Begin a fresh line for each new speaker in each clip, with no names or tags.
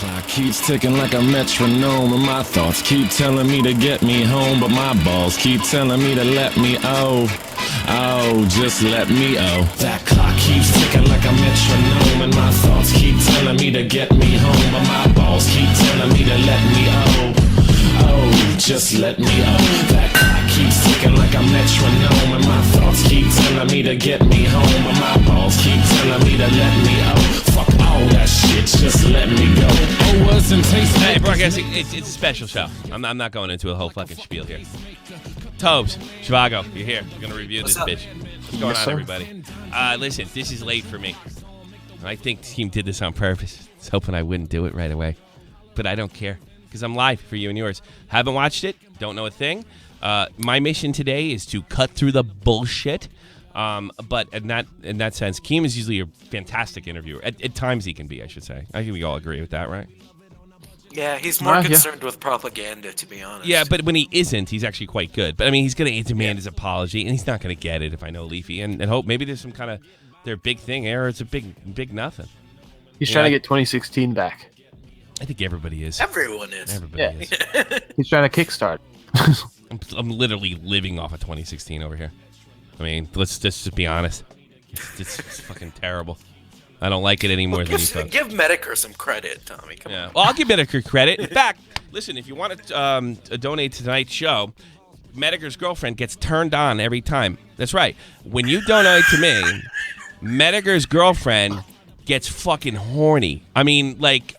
clock keeps ticking like a metronome, and my thoughts keep telling me to get me home, but my balls keep telling me to let me just let me That clock keeps ticking like a metronome, and my thoughts keep telling me to get me home, but my balls keep telling me to let me just let me That clock keeps ticking like a metronome, and my thoughts keep telling me to get me home, but my balls keep telling me to let me fuck all that shit, just let me go. Wasn't tasting.
Hey, broadcasting, it's a special show. I'm not going into a whole fucking spiel here. Tobes, Zhivago, you're here. We're going to review this bitch. What's going on, everybody? Listen, this is late for me. I think the team did this on purpose. I was hoping I wouldn't do it right away. But I don't care, because I'm live for you and yours. Haven't watched it, don't know a thing. My mission today is to cut through the bullshit. But in that sense, Keem is usually a fantastic interviewer. At times he can be, I should say. I think we all agree with that, right?
Yeah, he's more concerned with propaganda, to be honest.
Yeah, but when he isn't, he's actually quite good. But I mean, he's going to demand his apology, and he's not going to get it if I know Leafy. And hope maybe there's some kind of their big thing there. It's a big nothing.
He's trying to get 2016 back.
I think everybody is.
Everyone is.
Everybody is.
He's trying to kickstart.
I'm literally living off of 2016 over here. I mean, let's just be honest. It's fucking terrible. I don't like it anymore than you folks.
Give Medicare some credit, Tommy. Come on.
Well, I'll give Medicare credit. In fact, listen, if you want to donate to tonight's show, Medicare's girlfriend gets turned on every time. That's right. When you donate to me, Medicare's girlfriend gets fucking horny. I mean, like,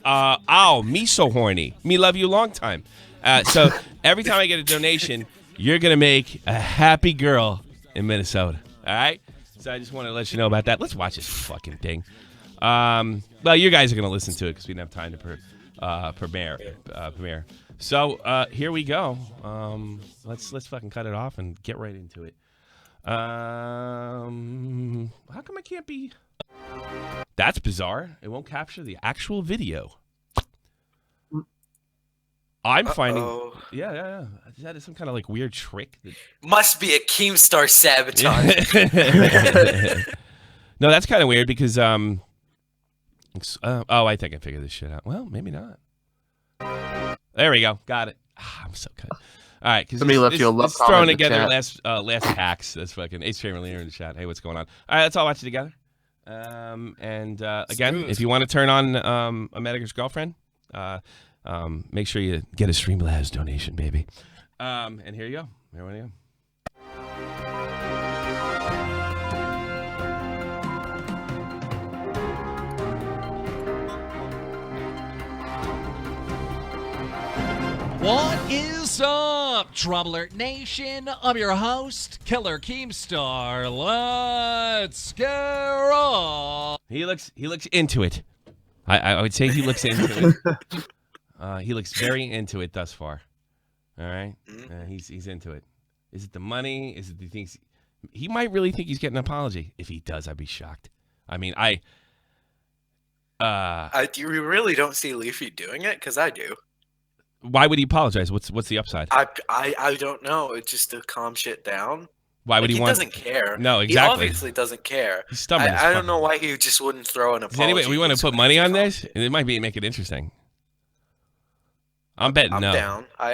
me so horny. Me love you long time. So every time I get a donation, you're going to make a happy girl in Minnesota. All right? So I just want to let you know about that. Let's watch this fucking thing. Well, you guys are going to listen to it because we didn't have time to premiere. So here we go. Let's fucking cut it off and get right into it. How come I can't be... That's bizarre. It won't capture the actual video. I'm finding... Yeah. That is some kind of like weird trick.
Must be a Keemstar sabotage.
No, that's kind of weird because... I think I figured this shit out. Well, maybe not. There we go. Got it. I'm so good. All right.
Somebody left you a love comment
throwing
in the
together
chat.
last hacks. That's fucking H. Tramer in the chat. Hey, what's going on? All right, let's all watch it together. Again, if you want to turn on a Medicare's girlfriend, make sure you get a Streamlabs donation, baby. And here you go. Here we go.
What is up, Dramaalert Nation? I'm your host, Killer Keemstar. Let's get on.
He looks into it. I would say he looks into it. He looks very into it thus far. All right, he's into it. Is it the money? Is it the things? He might really think he's getting an apology. If he does, I'd be shocked. I mean,
You really don't see Leafy doing it? Because I do.
Why would he apologize? What's the upside?
I don't know. It's just to calm shit down.
Why would he want?
He doesn't care.
No, exactly.
He obviously doesn't care.
He's stubborn.
I don't know why he just wouldn't throw an apology.
Anyway, we want to put money on this. It might make it interesting. I'm betting no.
I'm down. I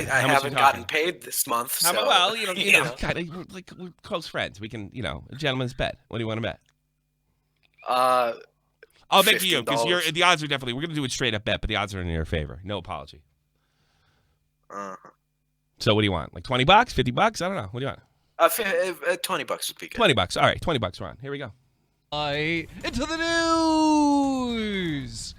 haven't gotten paid this month. So,
well, you know, like we're close friends. We can, a gentleman's bet. What do you want to bet? I'll bet you because the odds are definitely. We're gonna do a straight up bet, but the odds are in your favor. No apology. So what do you want? Like $20, $50? I don't know. What do you want?
$20 would be good.
$20. All right, $20, Ron. Here we go.
Into the news.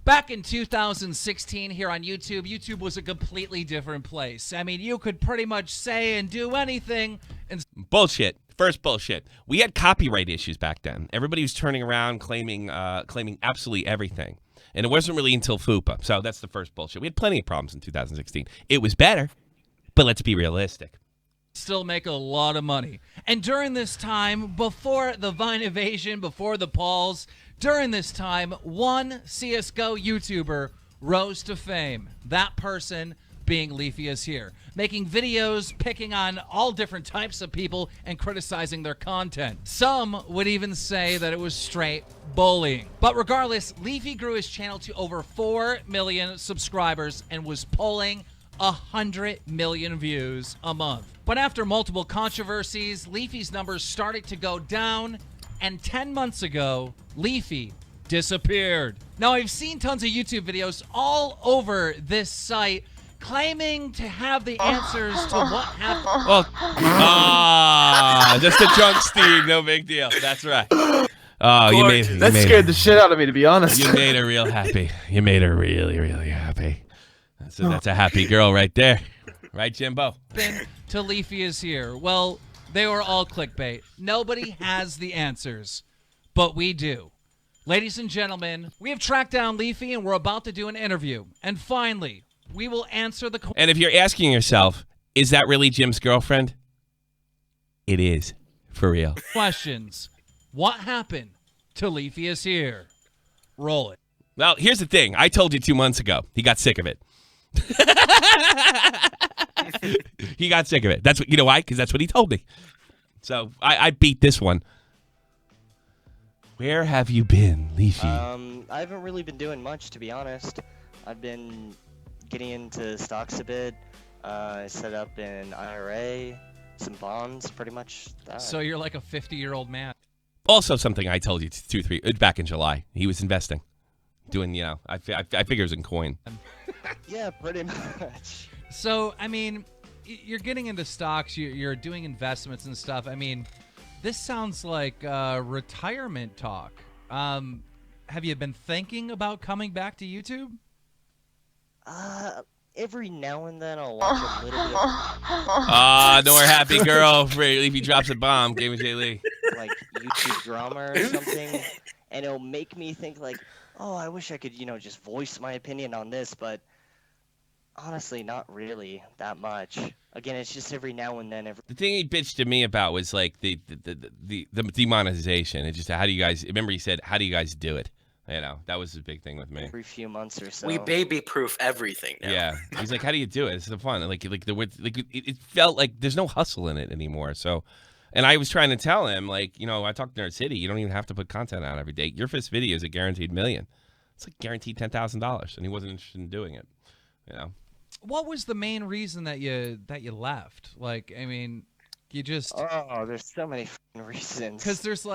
Back in 2016 here on YouTube was a completely different place. I mean, you could pretty much say and do anything. And
bullshit. First bullshit. We had copyright issues back then. Everybody was turning around claiming absolutely everything. And it wasn't really until FUPA. So that's the first bullshit. We had plenty of problems in 2016. It was better, but let's be realistic.
Still make a lot of money. And during this time, before the Vine invasion, before the Pauls, during this time, one CSGO YouTuber rose to fame. That person being Leafyishere, making videos picking on all different types of people and criticizing their content. Some would even say that it was straight bullying. But regardless, Leafy grew his channel to over 4 million subscribers and was pulling 100 million views a month. But after multiple controversies, Leafy's numbers started to go down, and 10 months ago, Leafy disappeared. Now, I've seen tons of YouTube videos all over this site claiming to have the answers to what happened.
Well, just a drunk Steve, no big deal. That's right. Oh,
That scared the shit out of me, to be honest.
You made her real happy. You made her really, really happy. That's a happy girl right there. Right, Jimbo?
To Leafyishere. Well, they were all clickbait. Nobody has the answers, but we do. Ladies and gentlemen, we have tracked down Leafy, and we're about to do an interview. And finally, we will answer the question.
And if you're asking yourself, is that really Jim's girlfriend? It is, for real.
Questions. What happened to Leafyishere? Roll it.
Well, here's the thing. I told you 2 months ago. He got sick of it. He got sick of it. That's what, you know why? Because that's what he told me. So I beat this one. Where have you been, Leafy?
I haven't really been doing much, to be honest. I've been getting into stocks a bit. I set up an IRA, some bonds, pretty much that.
So you're like a 50-year-old man.
Also, something I told you back in July. He was investing, doing, I figure it was in coin.
Yeah, pretty much.
So, I mean, you're getting into stocks, you're doing investments and stuff. I mean, this sounds like retirement talk. Have you been thinking about coming back to YouTube?
Every now and then I'll watch a little bit
No more happy girl. Leafy drops a bomb. Game of J. Lee.
like YouTube drama or something, and it'll make me think like, oh, I wish I could, just voice my opinion on this, but honestly, not really that much. Again, it's just every now and then.
The thing he bitched to me about was like the demonetization. It's just how do you guys? Remember, he said, "How do you guys do it?" That was the big thing with me.
Every few months or so.
We baby-proof everything now.
Yeah, he's like, "How do you do it? It's so fun." It felt like there's no hustle in it anymore. So, and I was trying to tell him, I talked to Nerd City. You don't even have to put content out every day. Your first video is a guaranteed $1 million. It's like guaranteed $10,000, and he wasn't interested in doing it.
What was the main reason that you left? You just...
Oh, there's so many reasons.
Because there's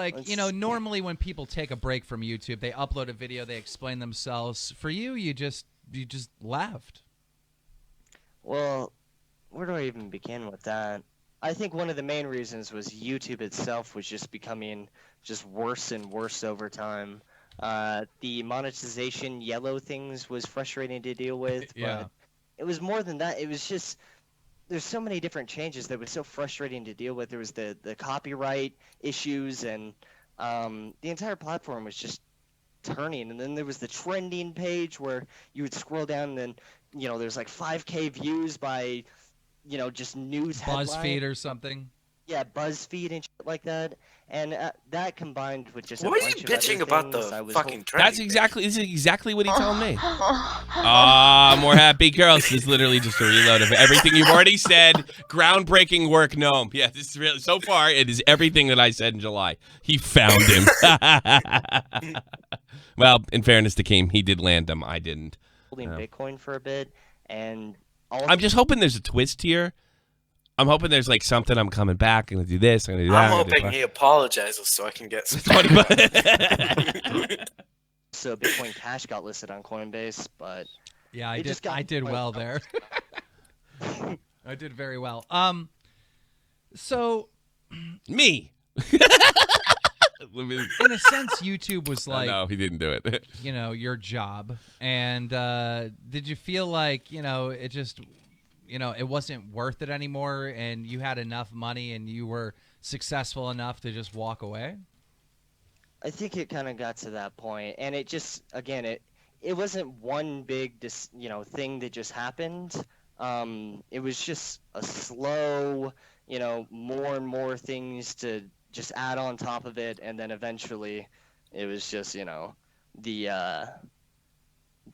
normally when people take a break from YouTube, they upload a video, they explain themselves. For you, you just left.
Well, where do I even begin with that? I think one of the main reasons was YouTube itself was just becoming just worse and worse over time. The monetization yellow things was frustrating to deal with,
Yeah.
but it was more than that. It was just... There's so many different changes that was so frustrating to deal with. There was the copyright issues, and the entire platform was just turning. And then there was the trending page where you would scroll down, and then there's like 5K views by just news headlines.
BuzzFeed or something.
Yeah, BuzzFeed and shit like that. And that combined with just
Why
a
are
bunch
you
of
bitching
other
about
things,
the
I was
fucking
hoping-
trending?
This is exactly what he told me. More happy girls. This is literally just a reload of everything you've already said. Groundbreaking work, Gnome. Yeah, this is really, so far, it is everything that I said in July. He found him. Well, in fairness to Keem, he did land him. I didn't.
holding
Yeah.
Bitcoin for a bit, and all
I'm just hoping there's a twist here. I'm hoping there's something. I'm coming back. I'm gonna do this. I'm gonna do that.
I'm hoping he apologizes so I can get some.
so Bitcoin Cash got listed on Coinbase, but
Yeah,
It just got
I did
quite
well
well.
there. I did very well. So
Me.
in a sense, YouTube was like,
No, he didn't do it.
your job. And did you feel like, it just, it wasn't worth it anymore, and you had enough money and you were successful enough to just walk away?
I think it kind of got to that point, and it just, again, it wasn't one big, thing that just happened. It was just a slow, more and more things to just add on top of it, and then eventually it was just, the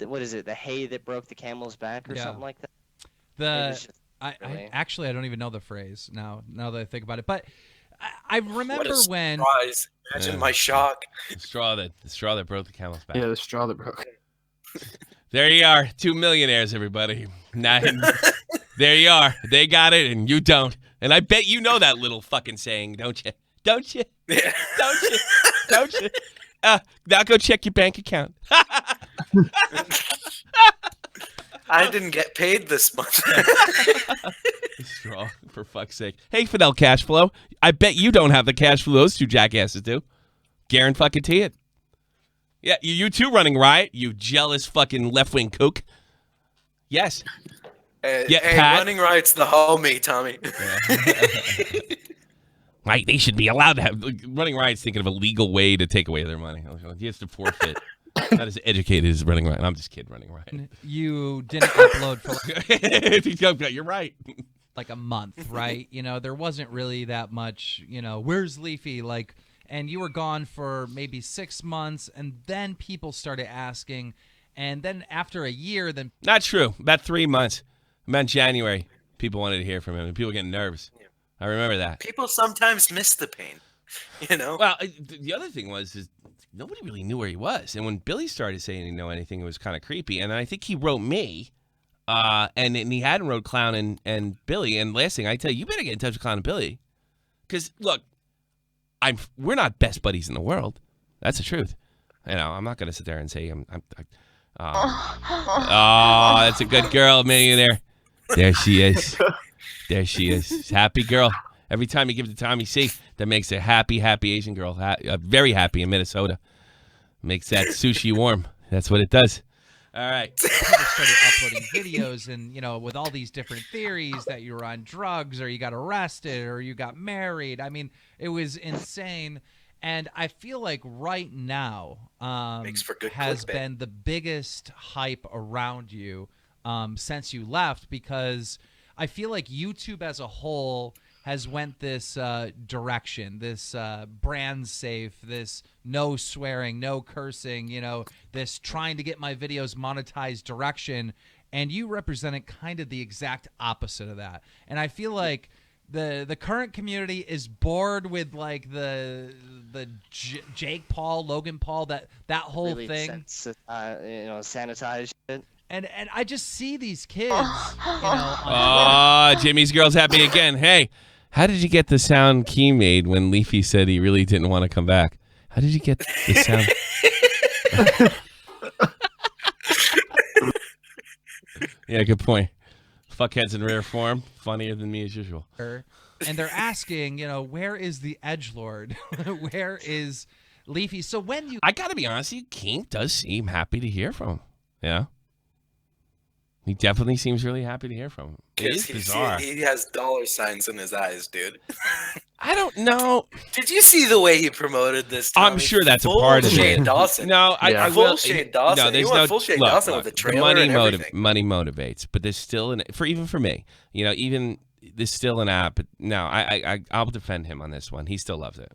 what is it, the hay that broke the camel's back or
Yeah.
something like that. was just
I
really-
actually I don't even know the phrase now that I think about it. But I remember
What a
when
surprise. Imagine my shock.
The straw that broke the camel's back.
Yeah, the straw that broke.
There you are, 2 millionaires, everybody. There you are. They got it, and you don't. And I bet you know that little fucking saying, don't you? Don't you?
Yeah.
Don't you? Don't you? Now go check your bank account.
I didn't get paid this month.
Straw, for fuck's sake. Hey, Fidel Cashflow. I bet you don't have the cash flow those two jackasses do. Guarantee it. Yeah, you too running riot, you jealous fucking left-wing kook. Yes.
Hey,
Pat.
running right's the homie, Tommy.
Right, they should be allowed to have. Running riot's thinking of a legal way to take away their money. He has to forfeit. Not as educated as running riot. I'm just kidding, running riot.
you didn't upload for
You're right.
like a month, right? You know, there wasn't really that much, you know, where's Leafy? Like, and you were gone for maybe 6 months, and then people started asking, and then after a year, then
Not true. About 3 months. About January, people wanted to hear from him, and people were getting nervous.
Yeah.
I remember that.
People sometimes miss the pain, you know?
Well, the other thing is nobody really knew where he was, and when Billy started saying he didn't know anything, it was kind of creepy. And I think he wrote me, and he hadn't wrote Clown and Billy. And last thing I tell you, you better get in touch with Clown and Billy, because look, we're not best buddies in the world. That's the truth. You know, I'm not gonna sit there and say oh, that's a good girl, millionaire. There she is. There she is. Happy girl. Every time you give it to Tommy C, that makes a happy Asian girl. Very happy in Minnesota. Makes that sushi warm. That's what it does. All right.
people started uploading videos, and you know, with all these different theories that you were on drugs or you got arrested or you got married. I mean, it was insane. And I feel like right now
Makes for good
has
clickbait.
been the biggest hype around you since you left, because I feel like YouTube as a whole has went this direction, this brand safe, this no swearing, no cursing, you know, this trying to get my videos monetized direction. And you represented kind of the exact opposite of that. And I feel like the current community is bored with like the Jake Paul, Logan Paul, that whole
really
thing.
Sanitized shit.
And I just see these kids, you know, on
Oh, Jimmy's girl's happy again. Hey, how did you get the sound Key made when Leafy said he really didn't want to come back? How did you get the sound? Yeah, good point. Fuckheads in rare form, funnier than me as usual.
Twitter, and they're asking, you know, where is the edgelord? Where is Leafy? So when you
I gotta be honest with you, Keem does seem happy to hear from him. Yeah. He definitely seems really happy to hear from him. It is bizarre.
He has dollar signs in his eyes, dude.
I don't know.
Did you see the way he promoted this?
I'm
Tommy?
sure that's a
Full
part of
Shane
it.
Dawson.
No,
Yeah.
I
Full
will.
Shane Dawson.
No, there's
You want
no
full Shane
look,
Dawson
look,
with the
the
trailer and everything.
money motivates, but there's still even for me, you know, even there's still an app. But no, I'll defend him on this one. He still loves it.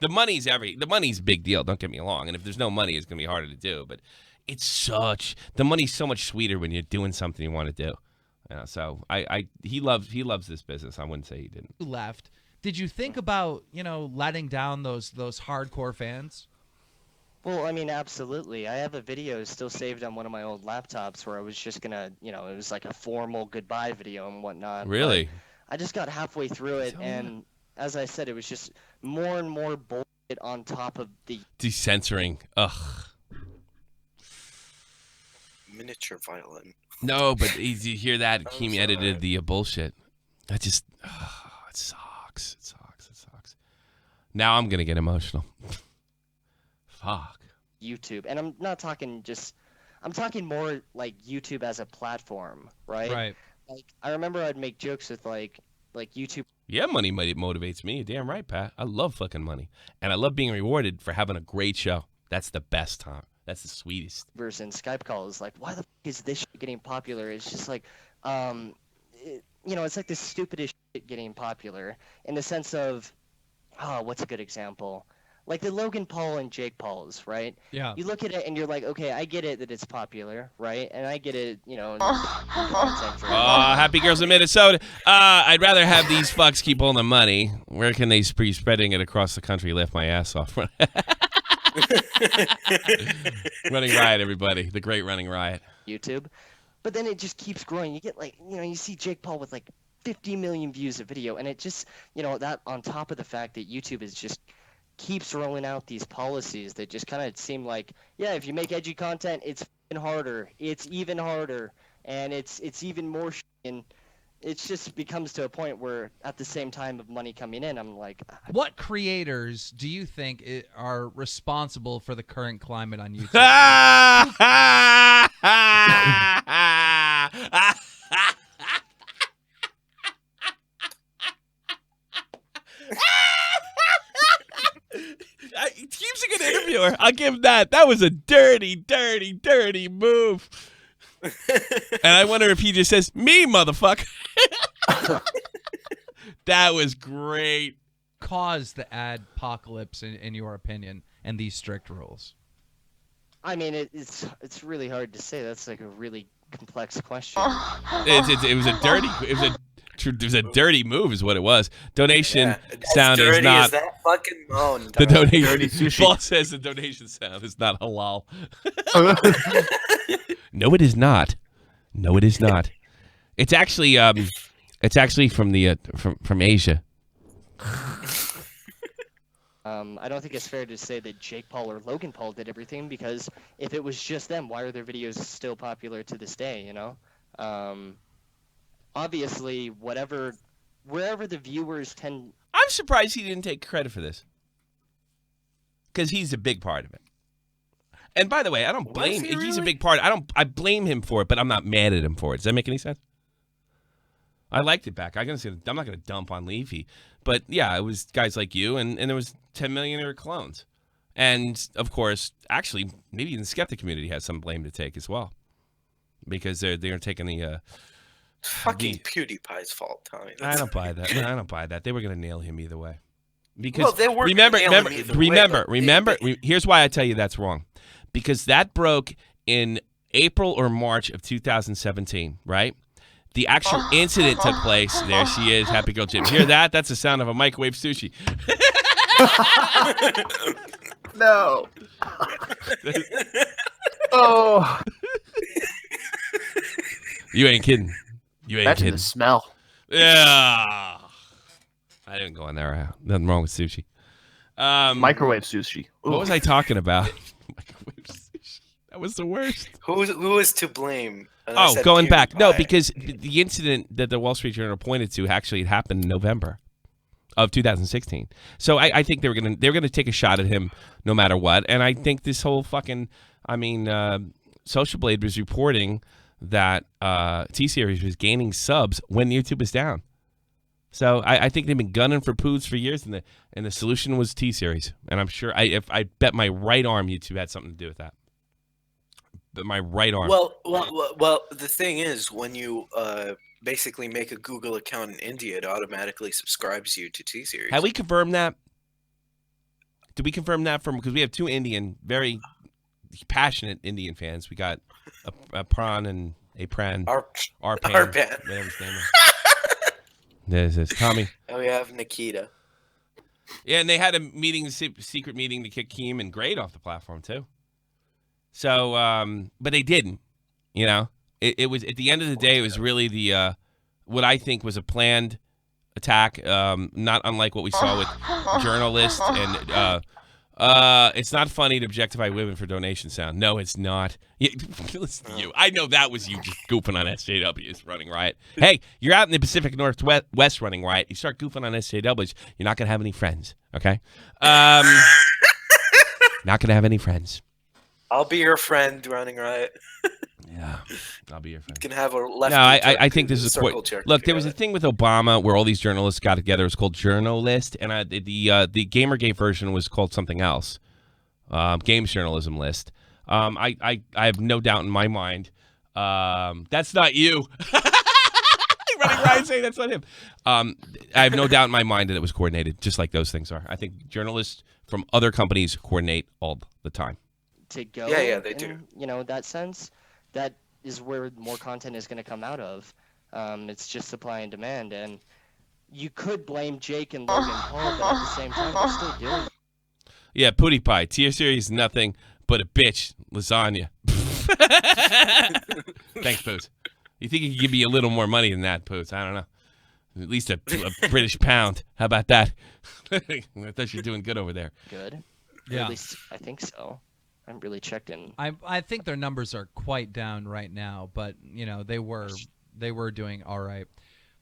The money's a big deal. Don't get me wrong. And if there's no money, it's gonna be harder to do. But the money's so much sweeter when you're doing something you want to do. So he loves this business. I wouldn't say he didn't.
left, did you think about, you know, letting down those hardcore fans?
Well, I mean, absolutely. I have a video still saved on one of my old laptops where I was just gonna, you know, it was like a formal goodbye video and whatnot.
Really?
But I just got halfway through it, and as I said, it was just more and more bullshit on top of the.
Decensoring. Ugh.
Miniature violin.
No, but you hear that? Keem edited the bullshit. That just, it sucks. It sucks. It sucks. Now I'm gonna get emotional. Fuck.
YouTube, and I'm not talking I'm talking more like YouTube as a platform, right?
Right.
Like I remember I'd make jokes with like YouTube
Yeah, money motivates me. You're damn right, Pat. I love fucking money, and I love being rewarded for having a great show. That's the best time. That's the sweetest.
YouTubers and Skype calls. Like, why the fuck is this shit getting popular? It's just like, it's like the stupidest shit getting popular in the sense of, what's a good example? like the Logan Paul and Jake Pauls, right?
Yeah.
You look at it and you're like, okay, I get it that it's popular, right? And I get it, content for
Happy girls in Minnesota. I'd rather have these fucks keep all the money. Where can they be spreading it across the country? Lift my ass off. Running Riot, everybody. The great Running Riot.
YouTube. But then it just keeps growing. You get like, you see Jake Paul with like 50 million views a video, and it just, that on top of the fact that YouTube is just keeps rolling out these policies that just kind of seem like, yeah, if you make edgy content, it's harder. It's even harder, and it's even more and it just becomes to a point where at the same time of money coming in, I'm like,
what creators do you think are responsible for the current climate on YouTube?
He's a good interviewer. I'll give him that. That was a dirty, dirty, dirty move. And I wonder if he just says, me, motherfucker. That was great.
Caused the adpocalypse, in your opinion, and these strict rules?
I mean, it's really hard to say. That's like a really complex question.
It was a dirty move, is what it was. Donation sound is not.
As that fucking moan.
The donation.
Dirty sushi.
Paul says the donation sound is not halal. No, it is not. No, it is not. It's actually from the from Asia.
I don't think it's fair to say that Jake Paul or Logan Paul did everything, because if it was just them, why are their videos still popular to this day? Obviously, wherever the viewers tend.
I'm surprised he didn't take credit for this, because he's a big part of it. And by the way, I don't blame. He's a big part. I blame him for it, but I'm not mad at him for it. Does that make any sense? I liked it back. I'm not going to dump on Leafy, but yeah, it was guys like you, and there was 10 million other clones, and of course, actually, maybe even the skeptic community has some blame to take as well, because they're taking the
fucking PewDiePie's fault, Tommy.
I don't buy that. I don't buy that. They were going to nail him either way. Because
they were
remember.
Way,
Here's why I tell you that's wrong, because that broke in April or March of 2017, right? The actual incident took place. There she is, Happy Girl Jim. Hear that? That's the sound of a microwave sushi.
No. Oh.
You ain't kidding. You ain't
Imagine
kidding.
the smell.
Yeah. I didn't go in there. Nothing wrong with sushi.
Microwave sushi. Ooh.
What was I talking about? Microwave sushi. That was the worst.
Who was to blame?
Oh, going back. No, because the incident that the Wall Street Journal pointed to actually happened in November of 2016. So I think they were gonna take a shot at him no matter what. And I think this whole fucking, Social Blade was reporting that T-Series was gaining subs when YouTube was down. So I think they've been gunning for poos for years, and the solution was T-Series. And I'm sure if I bet my right arm YouTube had something to do with that. But my right arm.
Well, the thing is, when you basically make a Google account in India, it automatically subscribes you to T-Series.
Have we confirmed that? Did we confirm that because we have two very passionate Indian fans. We got a Pran and a Pran. Arpan. Whatever his name is. This is Tommy.
And we have Nikita.
Yeah, and they had a secret meeting to kick Keem and Grade off the platform too. So, but they didn't. It was at the end of the day, it was really the what I think was a planned attack, not unlike what we saw with journalists and. It's not funny to objectify women for donation sound. No, it's not. Listen to you. I know that was you just goofing on SJWs running riot. Hey, you're out in the Pacific Northwest running riot. You start goofing on SJWs, you're not going to have any friends, okay? Not going to have any friends.
I'll be your friend, running riot.
Yeah, I'll be your friend.
You can have a left.
No, I think this is look. There was a thing with Obama where all these journalists got together. It was called Journalist, and the Gamergate version was called something else, Games Journalism List. I have no doubt in my mind. That's not you. Running Riot saying that's not him. I have no doubt in my mind that it was coordinated, just like those things are. I think journalists from other companies coordinate all the time.
To go.
Yeah, they do.
That sense, that is where more content is going to come out of. It's just supply and demand, and you could blame Jake and Logan Paul, but at the same time, they're still doing it.
Yeah, Pootie Pie. Tier series nothing but a bitch lasagna. Thanks, Poots. You think he could give me a little more money than that, Poots? I don't know. At least a British pound. How about that? I thought you're doing good over there.
Good.
Yeah.
At least I think so. I haven't really checked in.
I think their numbers are quite down right now, but they were doing all right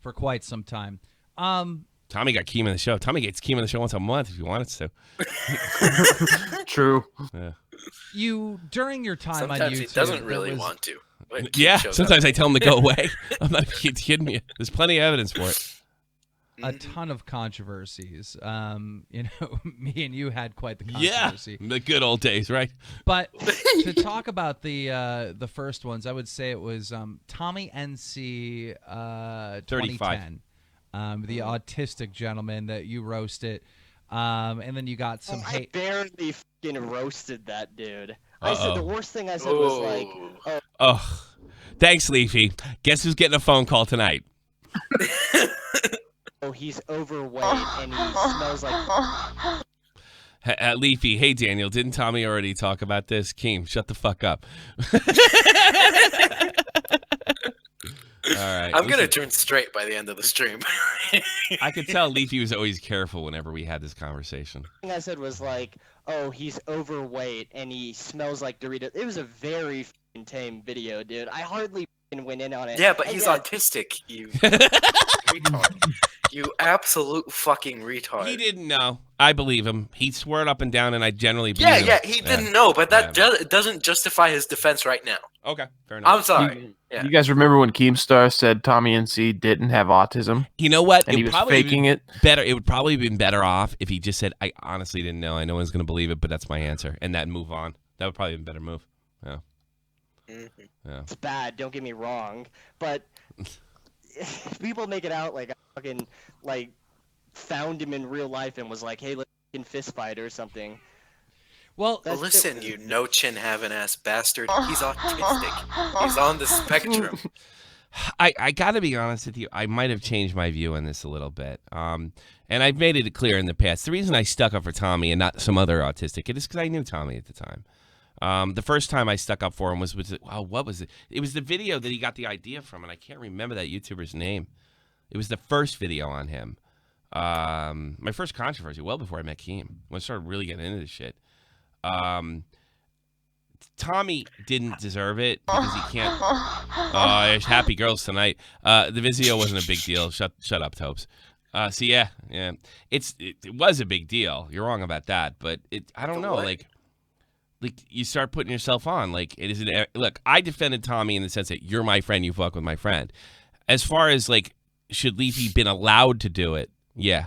for quite some time.
Tommy got Keem in the show. Tommy gets Keem in the show once a month if he wanted to.
True.
Yeah.
During your time on
Sometimes
YouTube,
he doesn't
there
really
was-
want to. when Keem
Yeah,
shows
sometimes
up.
I tell him to go away. I'm not kidding you. There's plenty of evidence for it.
a ton of controversies. Me and you had quite the
Yeah,
controversy.
the good old days, right?
But to talk about the first ones, I would say it was Tommy NC 2010, the autistic gentleman that you roasted, and then you got some
I
hate.
barely fucking roasted that dude. I said the worst thing I said was like,
Oh, thanks, Leafy. Guess who's getting a phone call tonight?
oh, he's overweight and he smells like.
Leafy, hey, Daniel, didn't Tommy already talk about this? Keem, shut the fuck up. All right.
I'm going to turn straight by the end of the stream.
I could tell Leafy was always careful whenever we had this conversation.
The thing I said was like, oh, he's overweight and he smells like Doritos. It was a very fucking tame video, dude. I hardly fucking went in on it.
Yeah, but he's
Again,
autistic, you retard. You absolute fucking retard.
He didn't know. I believe him. He swore it up and down, and I generally believe him.
Yeah, he didn't know, but that doesn't justify his defense right now.
Okay, fair enough.
I'm sorry. Yeah.
You guys remember when Keemstar said Tommy NC didn't have autism?
You know what?
And he
It
was
probably
faking it?
Better. It would probably have been better off if he just said, "I honestly didn't know. I know one's going to believe it, but that's my answer," and that move on. That would probably be a better move. Yeah. Yeah.
It's bad, don't get me wrong, but people make it out like I fucking like found him in real life and was like, hey, let's fucking fist fight or something.
Well,
That's
Listen, you no chin having ass bastard. He's autistic. He's on the spectrum.
I got to be honest with you. I might have changed my view on this a little bit. And I've made it clear in the past. The reason I stuck up for Tommy and not some other autistic kid is because I knew Tommy at the time. The first time I stuck up for him was what was it? It was the video that he got the idea from, and I can't remember that YouTuber's name. It was the first video on him. My first controversy, well before I met Keem, when I started really getting into this shit. Tommy didn't deserve it because he can't. Oh, there's happy girls tonight. The video wasn't a big deal. Shut up, Tobes. Yeah, it was a big deal. You're wrong about that, but I don't know, like you start putting yourself on. Like it isn't. Look, I defended Tommy in the sense that you're my friend, you fuck with my friend. As far as like, should Leafy been allowed to do it? Yeah.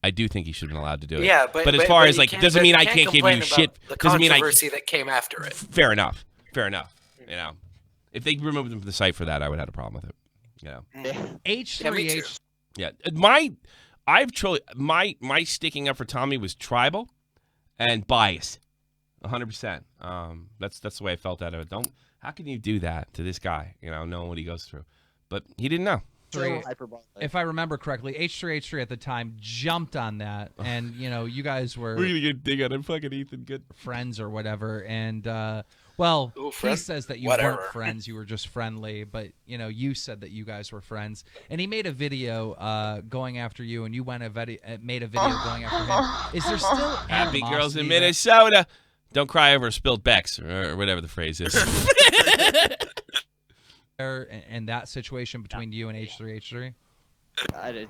I do think he should have been allowed to do it.
Yeah, but
as far as
you
like,
can't-
doesn't
but
mean
you
I can't give
complain
you
about
shit.
The
Doesn't mean
controversy that came after it.
Fair enough. You know, if they removed him from the site for that, I would have had a problem with it. You know,
H3H.
yeah. My sticking up for Tommy was tribal and bias, 100%. That's the way I felt out of it. How can you do that to this guy? You know, knowing what he goes through, but he didn't know.
If I remember correctly, H3H3 at the time jumped on that, and you guys were
gonna get dig on him, fucking Ethan. Good
friends or whatever, and
Ooh,
he
friend?
says that you
Whatever.
weren't friends, you were just friendly, but you said that you guys were friends, and he made a video going after you, and you made a video going after him. Is there still
happy girls in
animosity there?
Minnesota? Don't cry over spilled Becks or whatever the phrase is.
And that situation between you and H3H3?
I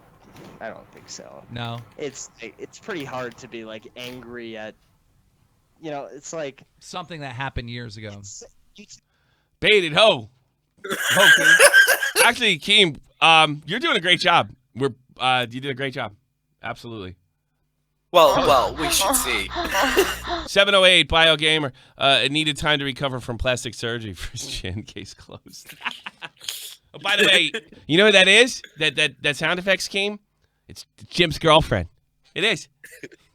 don't think so.
No.
It's pretty hard to be like angry at, it's like
Something that happened years ago.
Baited ho. Actually, Keem, you're doing a great job. You did a great job. Absolutely.
Well, we should see.
708 Biogamer. It needed time to recover from plastic surgery for his chin. Case closed. Oh, by the way, you know who that is? That sound effects came? It's Jim's girlfriend. It is.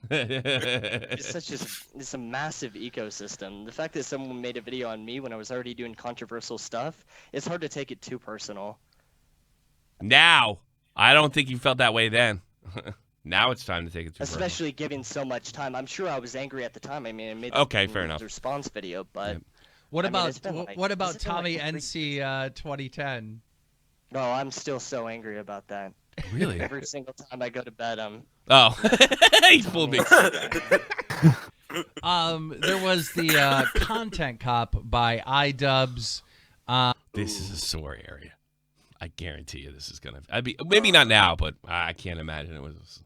It's a massive ecosystem. The fact that someone made a video on me when I was already doing controversial stuff, it's hard to take it too personal.
Now, I don't think you felt that way then. Now it's time to take it too personal.
Especially given so much time. I'm sure I was angry at the time. I mean, I made
fair enough.
response video, but
What
I mean,
about
it's been like-
what about
it's been like
Tommy
3
NC 2010?
No, I'm still so angry about that.
Really?
Every single time I go to bed,
Oh, he fooled me.
There was the content cop by iDubbbz.
This is a sore area. I guarantee you this is gonna. Maybe not now, but I can't imagine it was.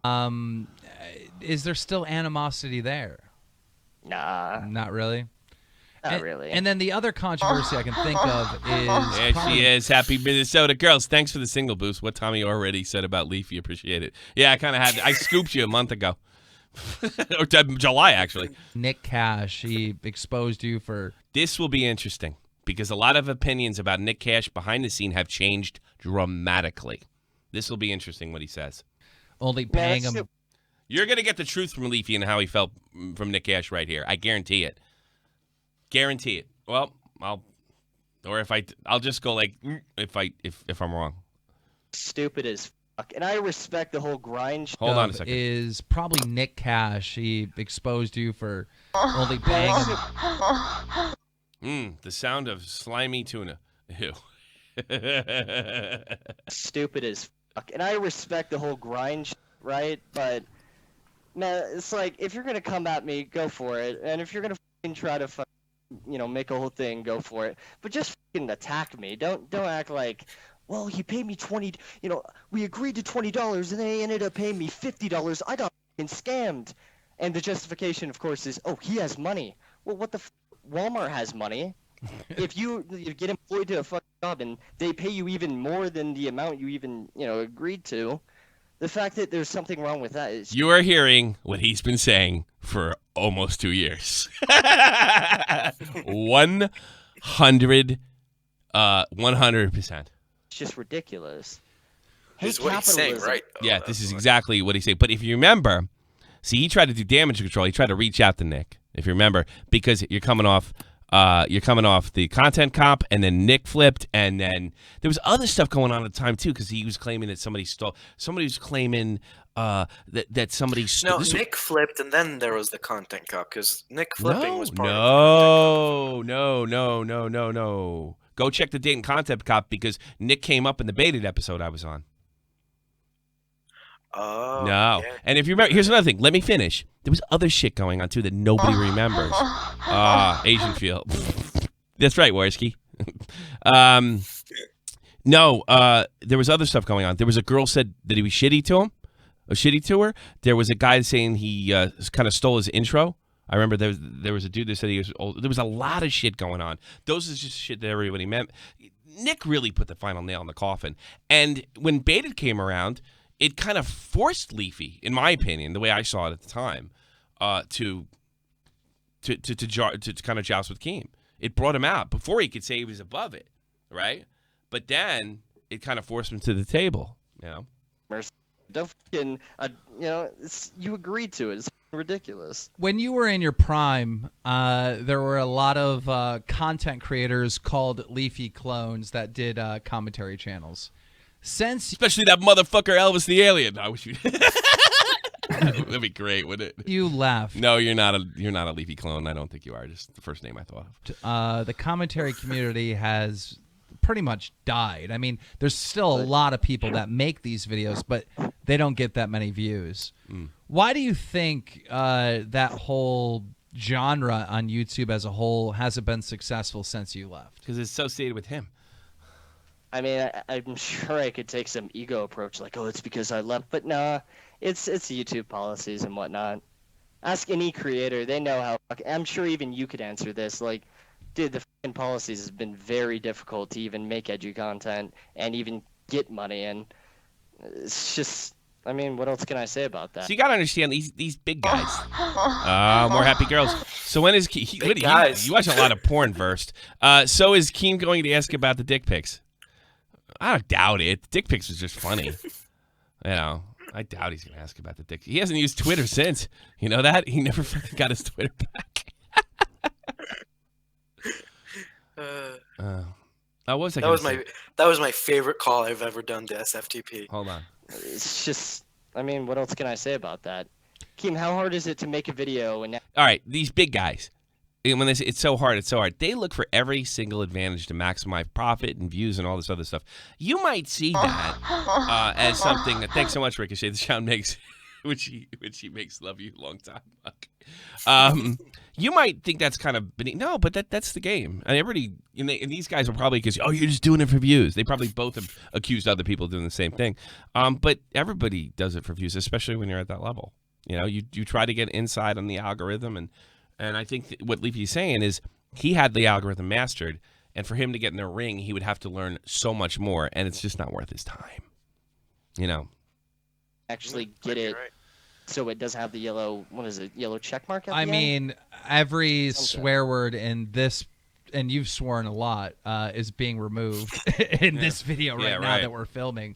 Is there still animosity there?
nah,
Not really.
not really.
And then the other controversy I can think of is
There
probably-
she is. Happy Minnesota girls. Thanks for the single boost. What Tommy already said about Leafy. Appreciate it. Yeah, I kind of had. I scooped you a month ago, or July actually.
Nick Cash. He exposed you for
This will be interesting because a lot of opinions about Nick Cash behind the scene have changed dramatically. This will be interesting what he says.
only paying
that's
him.
You're gonna get the truth from Leafy and how he felt from Nick Cash right here. I guarantee it. Guarantee it. Well, I'll just go like if I'm wrong.
Stupid as fuck. And I respect the whole grind.
Hold on a
of
second.
Is probably Nick Cash. He exposed you for only paying him.
The sound of slimy tuna. Ew.
Stupid as fuck. And I respect the whole grind, right? But man, it's like if you're gonna come at me, go for it. And if you're gonna try to make a whole thing, go for it. But just fucking attack me. Don't act like, well, he paid me $20. We agreed to $20, and they ended up paying me $50. I got fucking scammed. And the justification, of course, is, oh, he has money. Well, what the Walmart has money. If you get employed to a fucking job and they pay you even more than the amount you even agreed to, the fact that there's something wrong with that is
You are hearing what he's been saying for almost 2 years. 100%.
it's just ridiculous.
Is what he's saying,
capitalism.
right?
Yeah, this is exactly what he said. But if you remember, see, he tried to do damage control. He tried to reach out to Nick, if you remember, because you're coming off the content cop, and then Nick flipped, and then there was other stuff going on at the time too, because he was claiming that somebody was claiming that somebody stole.
No, Nick flipped, and then there was the content cop, because Nick flipping was part of
No. Go check the date and content cop because Nick came up in the baited episode I was on.
Oh,
No.
yeah.
And if you remember, here's another thing. Let me finish. There was other shit going on, too, that nobody remembers. Asian feel. That's right, Warski. No, there was other stuff going on. There was a girl said that he was shitty to her. There was a guy saying he kind of stole his intro. I remember there was a dude that said he was old. There was a lot of shit going on. Those is just shit that everybody meant. Nick really put the final nail in the coffin. And when Baited came around, it kind of forced Leafy, in my opinion, the way I saw it at the time, to kind of joust with Keem. It brought him out before he could say he was above it, right? But then it kind of forced him to the table,
Don't fucking, you agreed to it. It's ridiculous.
When you were in your prime, there were a lot of content creators called Leafy clones that did commentary channels.
Especially that motherfucker Elvis the Alien. I wish you. That'd be great, wouldn't it?
You left.
No, you're not a Leafy clone. I don't think you are. Just the first name I thought of.
The commentary community has pretty much died. I mean, there's still a lot of people that make these videos, but they don't get that many views. Why do you think that whole genre on YouTube as a whole hasn't been successful since you left?
Because it's associated with him.
I mean, I'm sure I could take some ego approach, like, oh, it's because I left. But nah, it's YouTube policies and whatnot. Ask any creator. They know how. I'm sure even you could answer this. Like, dude, the fucking policies has been very difficult to even make edu content and even get money. And it's just, I mean, what else can I say about that?
So you got to understand these big guys. More happy girls. So when is
guys.
You watch a lot of porn, Versts. So is Keem going to ask about the dick pics? I don't doubt it. Dick pics was just funny. I doubt he's going to ask about the dick. He hasn't used Twitter since. You know that? He never fucking got his Twitter back. What was I
that
gonna
was
say?
that was my favorite call I've ever done to SFTP.
Hold on.
It's just, I mean, what else can I say about that? Keem, how hard is it to make a video and
All right, these big guys. And when they say it's so hard, they look for every single advantage to maximize profit and views and all this other stuff. You might see that as something. Thanks so much, Ricochet. The sound makes, which he makes. Love you, long time. You might think that's kind of beneath. No, but that's the game. And everybody, and these guys will probably accuse, oh, you're just doing it for views. They probably both have accused other people of doing the same thing. But everybody does it for views, especially when you're at that level. You know, you try to get inside on the algorithm, and I think what Leafy's saying is he had the algorithm mastered, and for him to get in the ring, he would have to learn so much more, and it's just not worth his time. You know,
actually get it so it doesn't have the yellow, what is it, yellow check mark at the
I
end?
mean, every swear word in this, and you've sworn a lot, is being removed in this video right now that we're filming.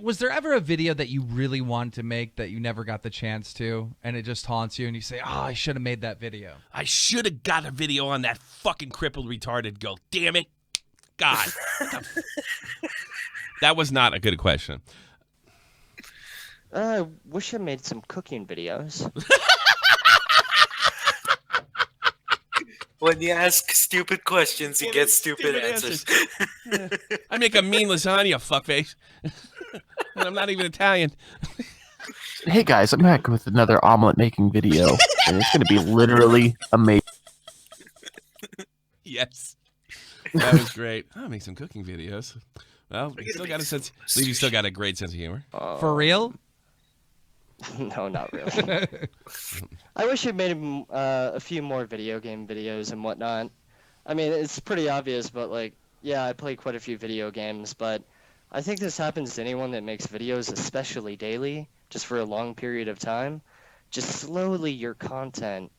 Was there ever a video that you really wanted to make that you never got the chance to, and it just haunts you, and you say, oh, I should have made that video?
I should have got a video on that fucking crippled retarded girl. Damn it. God. That was not a good question.
I wish I made some cooking videos.
When you ask stupid questions, you get stupid answers.
I make a mean lasagna, fuckface. And I'm not even Italian.
Hey guys, I'm back with another omelet making video, and it's going to be literally amazing.
Yes. That was great. I'll make some cooking videos. Well, still got a sense. Leafy still got a great sense of humor.
For real?
No, not really. I wish I made a few more video game videos and whatnot. I mean, it's pretty obvious, but like, yeah, I play quite a few video games, but I think this happens to anyone that makes videos, especially daily, just for a long period of time. Just slowly your content,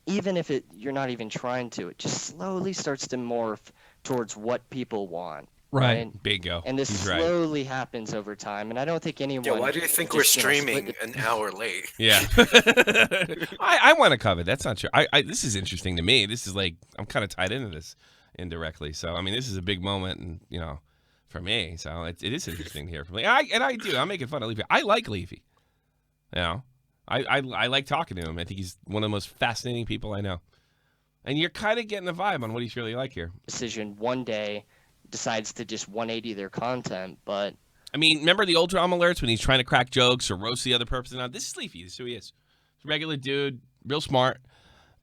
even if you're not even trying to, it just slowly starts to morph towards what people want. Right.
Bingo.
And this slowly happens over time, and I don't think anyone.
Yeah, why do you think we're streaming an hour late?
Yeah. I want to cover. That's not true. This is interesting to me. This is like, I'm kind of tied into this indirectly. So, I mean, this is a big moment, and you know, for me. So it is interesting to hear from me. I'm making fun of Leafy. I like Leafy. You know, I like talking to him. I think he's one of the most fascinating people I know. And you're kind of getting the vibe on what he's really like here.
Decision one day decides to just 180 their content, but
I mean, remember the old Dramaalerts when he's trying to crack jokes or roast the other person? Now, this is Leafy. This is who he is. He's a regular dude, real smart,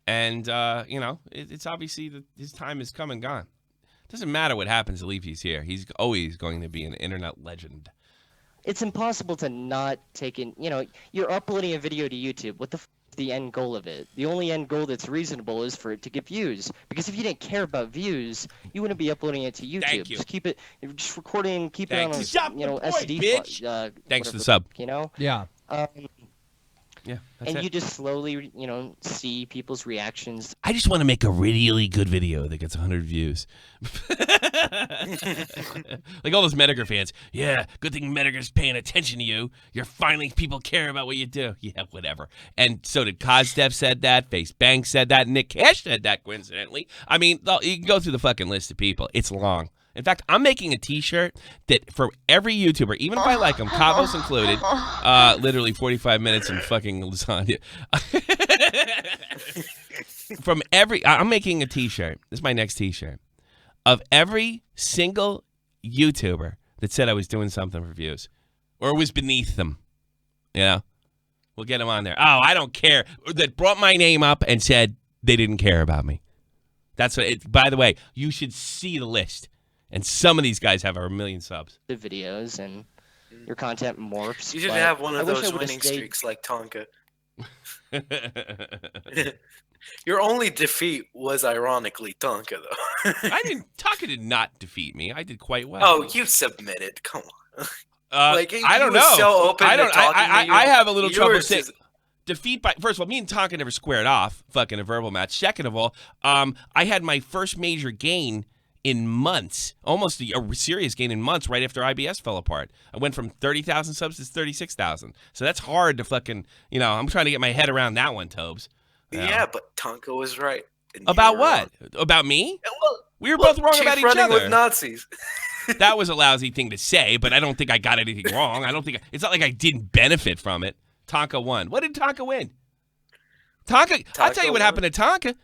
and you know, it's obviously that his time is come and gone. Doesn't matter what happens to Leafy's here. He's always going to be an internet legend.
It's impossible to not take in. You know, you're uploading a video to YouTube. What the the end goal of it? The only end goal that's reasonable is for it to get views. Because if you didn't care about views, you wouldn't be uploading it to YouTube.
Thank you.
Just keep it, just recording, keep it on a SD.
Bitch. Thanks for the sub.
You know.
Yeah.
Yeah,
and you just slowly, you know, see people's reactions.
I just want to make a really good video that gets 100 views. Like all those Mediger fans. Yeah, good thing Mediger's paying attention to you. You're finally, people care about what you do. Yeah, whatever. And so did Kozdev said that. Face Bang said that. Nick Cash said that, coincidentally. I mean, you can go through the fucking list of people. It's long. In fact, I'm making a T-shirt that for every YouTuber, even if I like them, Cabos included, literally 45 minutes and fucking lasagna. I'm making a T-shirt. This is my next T-shirt of every single YouTuber that said I was doing something for views or was beneath them. You know, we'll get them on there. Oh, I don't care. That brought my name up and said they didn't care about me. That's what. By the way, you should see the list. And some of these guys have over 1 million subs.
The videos and your content morphs.
You should have one of those winning streaks like Tonka. Your only defeat was ironically Tonka, though.
Tonka did not defeat me. I did quite well.
Oh, you submitted. Come on.
I don't know.
So open
I have a little trouble saying. Defeat by, first of all, me and Tonka never squared off, fucking a verbal match. Second of all, I had my first major gain in months, almost a serious gain in months right after IBS fell apart. I went from 30,000 subs to 36,000. So that's hard to fucking, I'm trying to get my head around that one, Tobes.
Yeah, but Tonka was right. and you
About
were
what?
wrong.
About me?
Yeah, well,
We were both wrong
chief
about each
running
other.
with Nazis.
That was a lousy thing to say, but I don't think I got anything wrong. It's not like I didn't benefit from it. Tonka won. What did Tonka win? I'll tell you what happened to Tonka.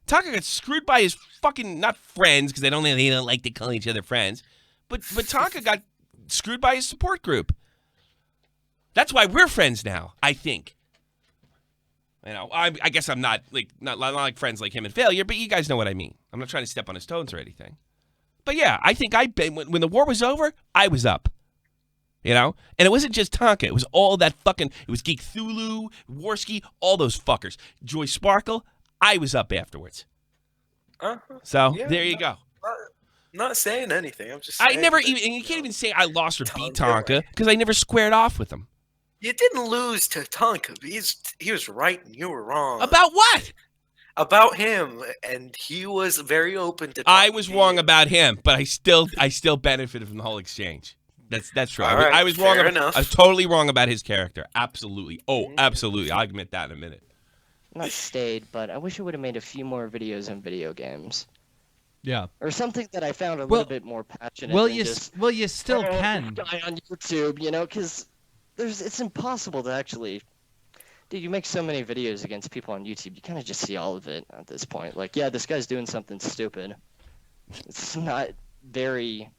Tonka got screwed by his fucking, not friends, because they don't like to call each other friends, but Tonka got screwed by his support group. That's why we're friends now, I think. I guess I'm not like friends like him and failure, but you guys know what I mean. I'm not trying to step on his toes or anything. But yeah, I think when the war was over, I was up. And it wasn't just Tonka. It was all that fucking, it was Geek Thulu, Warski, all those fuckers. Joy Sparkle, I was up afterwards. So
Yeah,
there you go.
Not saying anything. I'm just
I
saying
never
that
even, and you can't even say I lost or beat
Tonka.
Tonka because I never squared off with him.
You didn't lose to Tonka. He was right and you were wrong.
About what?
About him, and he was very open to
I
talking
was
to
wrong
you.
about him, but I still benefited from the whole exchange. That's true.
All right,
I was wrong.
fair enough.
I was totally wrong about his character. Absolutely. Oh, absolutely. I'll admit that in a minute.
Not stayed, but I wish I would have made a few more videos on video games.
Yeah.
Or something that I found a
Well-
little bit more passionate
Well,
than
you
just
you still can.
guy on YouTube, because it's impossible to actually. Dude, you make so many videos against people on YouTube, you kind of just see all of it at this point. Like, yeah, this guy's doing something stupid. It's not very,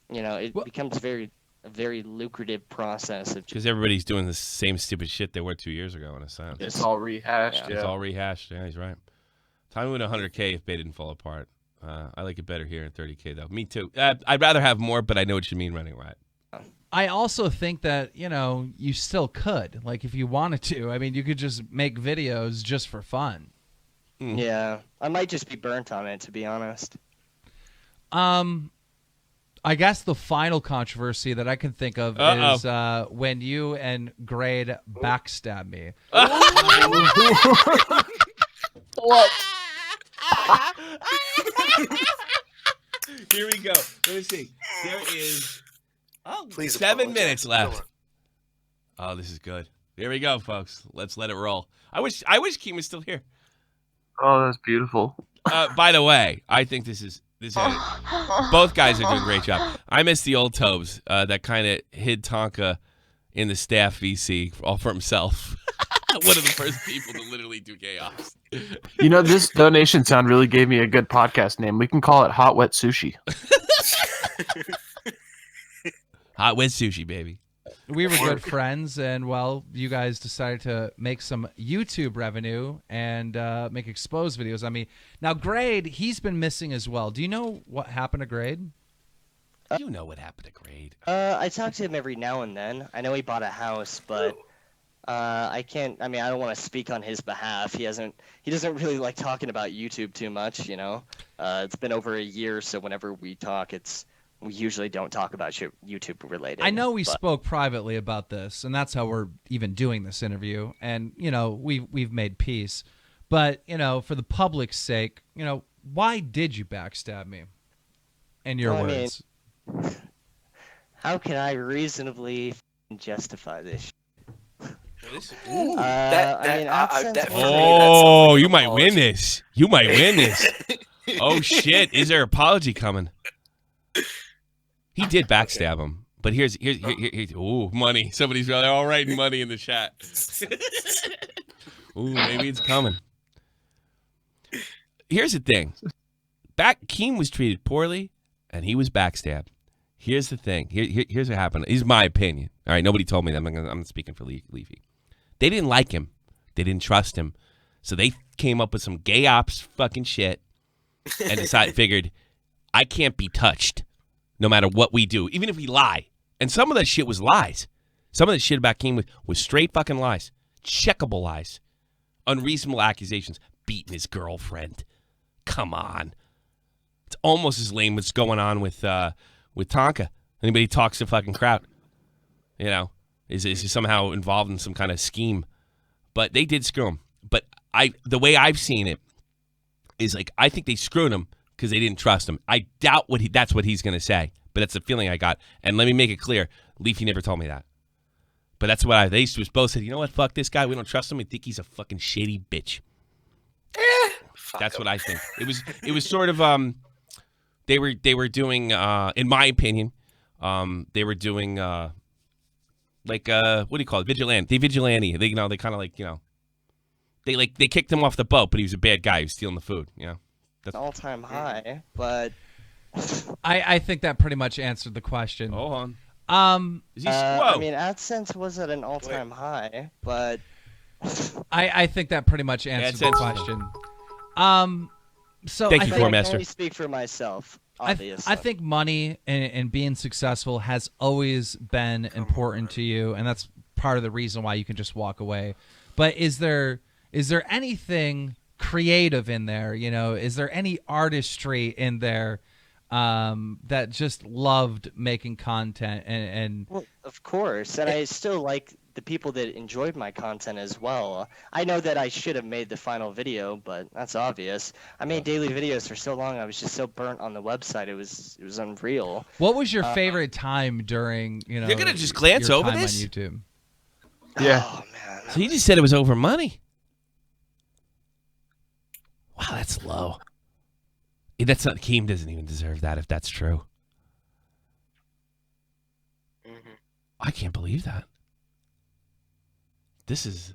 it
Well-
becomes a very lucrative process of just.
Because everybody's doing the same stupid shit they were 2 years ago, in a sense.
It's all rehashed.
Yeah.
It's all rehashed. Yeah, he's right. Time to win 100K if Bay didn't fall apart. I like it better here at 30K, though. Me too. I'd rather have more, but I know what you mean running right.
I also think that, you still could. Like, if you wanted to. I mean, you could just make videos just for fun.
Yeah, I might just be burnt on it, to be honest.
I guess the final controversy that I can think of is when you and Grade backstab me.
What?
Here we go. Let me see. There is
Please
7
apologize.
minutes
Come
left.
on.
Oh, this is good. Here we go, folks. Let's let it roll. I wish Keem was still here.
Oh, that's beautiful.
By the way, I think this is both guys are doing a great job. I miss the old Tobes that kind of hid Tonka in the staff VC all for himself. One of the first people to literally do chaos.
This donation sound really gave me a good podcast name. We can call it Hot Wet Sushi.
Hot wet sushi, baby.
We were good friends, and, well, you guys decided to make some YouTube revenue and make exposed videos on me. Now, Grade, he's been missing as well. Do you know what happened to Grade?
You know what happened to Grade.
I talk to him every now and then. I know he bought a house, but I can't. I mean, I don't want to speak on his behalf. He doesn't really like talking about YouTube too much. It's been over a year, so whenever we talk, we usually don't talk about YouTube related.
I know we spoke privately about this, and that's how we're even doing this interview. And, we've made peace. But, for the public's sake, why did you backstab me? In your
Well, I mean,
words.
How can I reasonably justify this?
Oh, you might win this. You might win this. Oh, shit. Is there an apology coming? He did backstab him. But here's ooh, money. Somebody's all writing money in the chat. Ooh, maybe it's coming. Here's the thing. Keem was treated poorly, and he was backstabbed. Here's the thing. Here's what happened. This is my opinion. All right, nobody told me that. I'm speaking for Leafy. They didn't like him. They didn't trust him. So they came up with some gay ops fucking shit and figured, I can't be touched no matter what we do, even if we lie. And some of that shit was lies. Some of the shit about Keem was straight fucking lies. Checkable lies. Unreasonable accusations. Beating his girlfriend. Come on. It's almost as lame as going on with Tonka. Anybody talks to fucking crowd, is somehow involved in some kind of scheme. But they did screw him. But the way I've seen it is I think they screwed him because they didn't trust him. I doubt that's what he's going to say, but that's the feeling I got. And let me make it clear, Leafy never told me that. But that's what they used to both said, you know what, fuck this guy. We don't trust him. We think he's a fucking shady bitch. That's what I think. It was sort of they were doing in my opinion, they were doing like what do you call it? Vigilante. They kind of like, they kicked him off the boat, but he was a bad guy. He was stealing the food, That's
all-time high, but
I think that pretty much answered the question.
Hold on.
Whoa.
I mean, AdSense was at an all-time high, but
I think that pretty much answered the question. So
thank you,
I can
Master.
only speak for myself. Obviously.
I think money and being successful has always been important to you, and that's part of the reason why you can just walk away. But is there anything creative in there? Is there any artistry in there that just loved making content? And
Well, of course, and I still like the people that enjoyed my content as well. I know that I should have made the final video, but that's obvious. I made daily videos for so long. I was just so burnt on the website. It was unreal.
what was your favorite time during
You're gonna just glance
your
over
time
this?
on YouTube?
Yeah.
Oh man.
So you just said it was over money. Wow, that's low. That's not Keem doesn't even deserve that if that's true. I can't believe that. This is.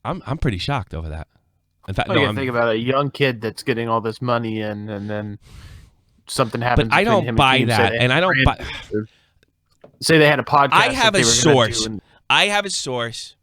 I'm pretty shocked over that. In fact,
Oh, think about a young kid that's getting all this money in, and then something happens.
But I
between
don't
him
buy
and Keem,
that,
say
and I don't buy.
Say they had a podcast.
I have
that
a
they were gonna
source.
do, and-
I have a source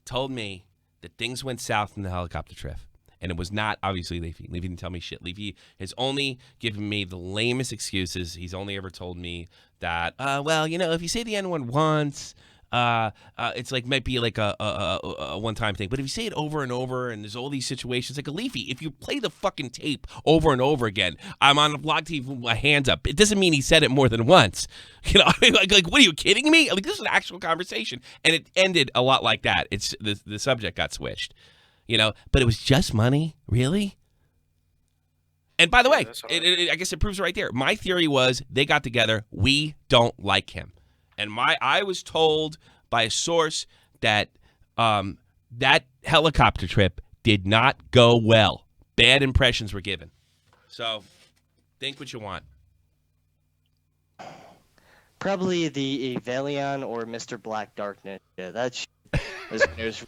told me that things went south in the helicopter trip. And it was not, obviously, Leafy. Leafy didn't tell me shit. Leafy has only given me the lamest excuses. He's only ever told me that, if you say the N-word once, it's like might be like a one-time thing. But if you say it over and over and there's all these situations, like a Leafy, if you play the fucking tape over and over again, I'm on the blog TV with my hands up. It doesn't mean he said it more than once. Like what are you kidding me? Like, this is an actual conversation. And it ended a lot like that. It's the subject got switched. But it was just money, really? And by the way, I guess it proves it right there. My theory was they got together. We don't like him. And I was told by a source that that helicopter trip did not go well. Bad impressions were given. So think what you want.
Probably the Evelion or Mr. Black Darkness. Yeah, that shit was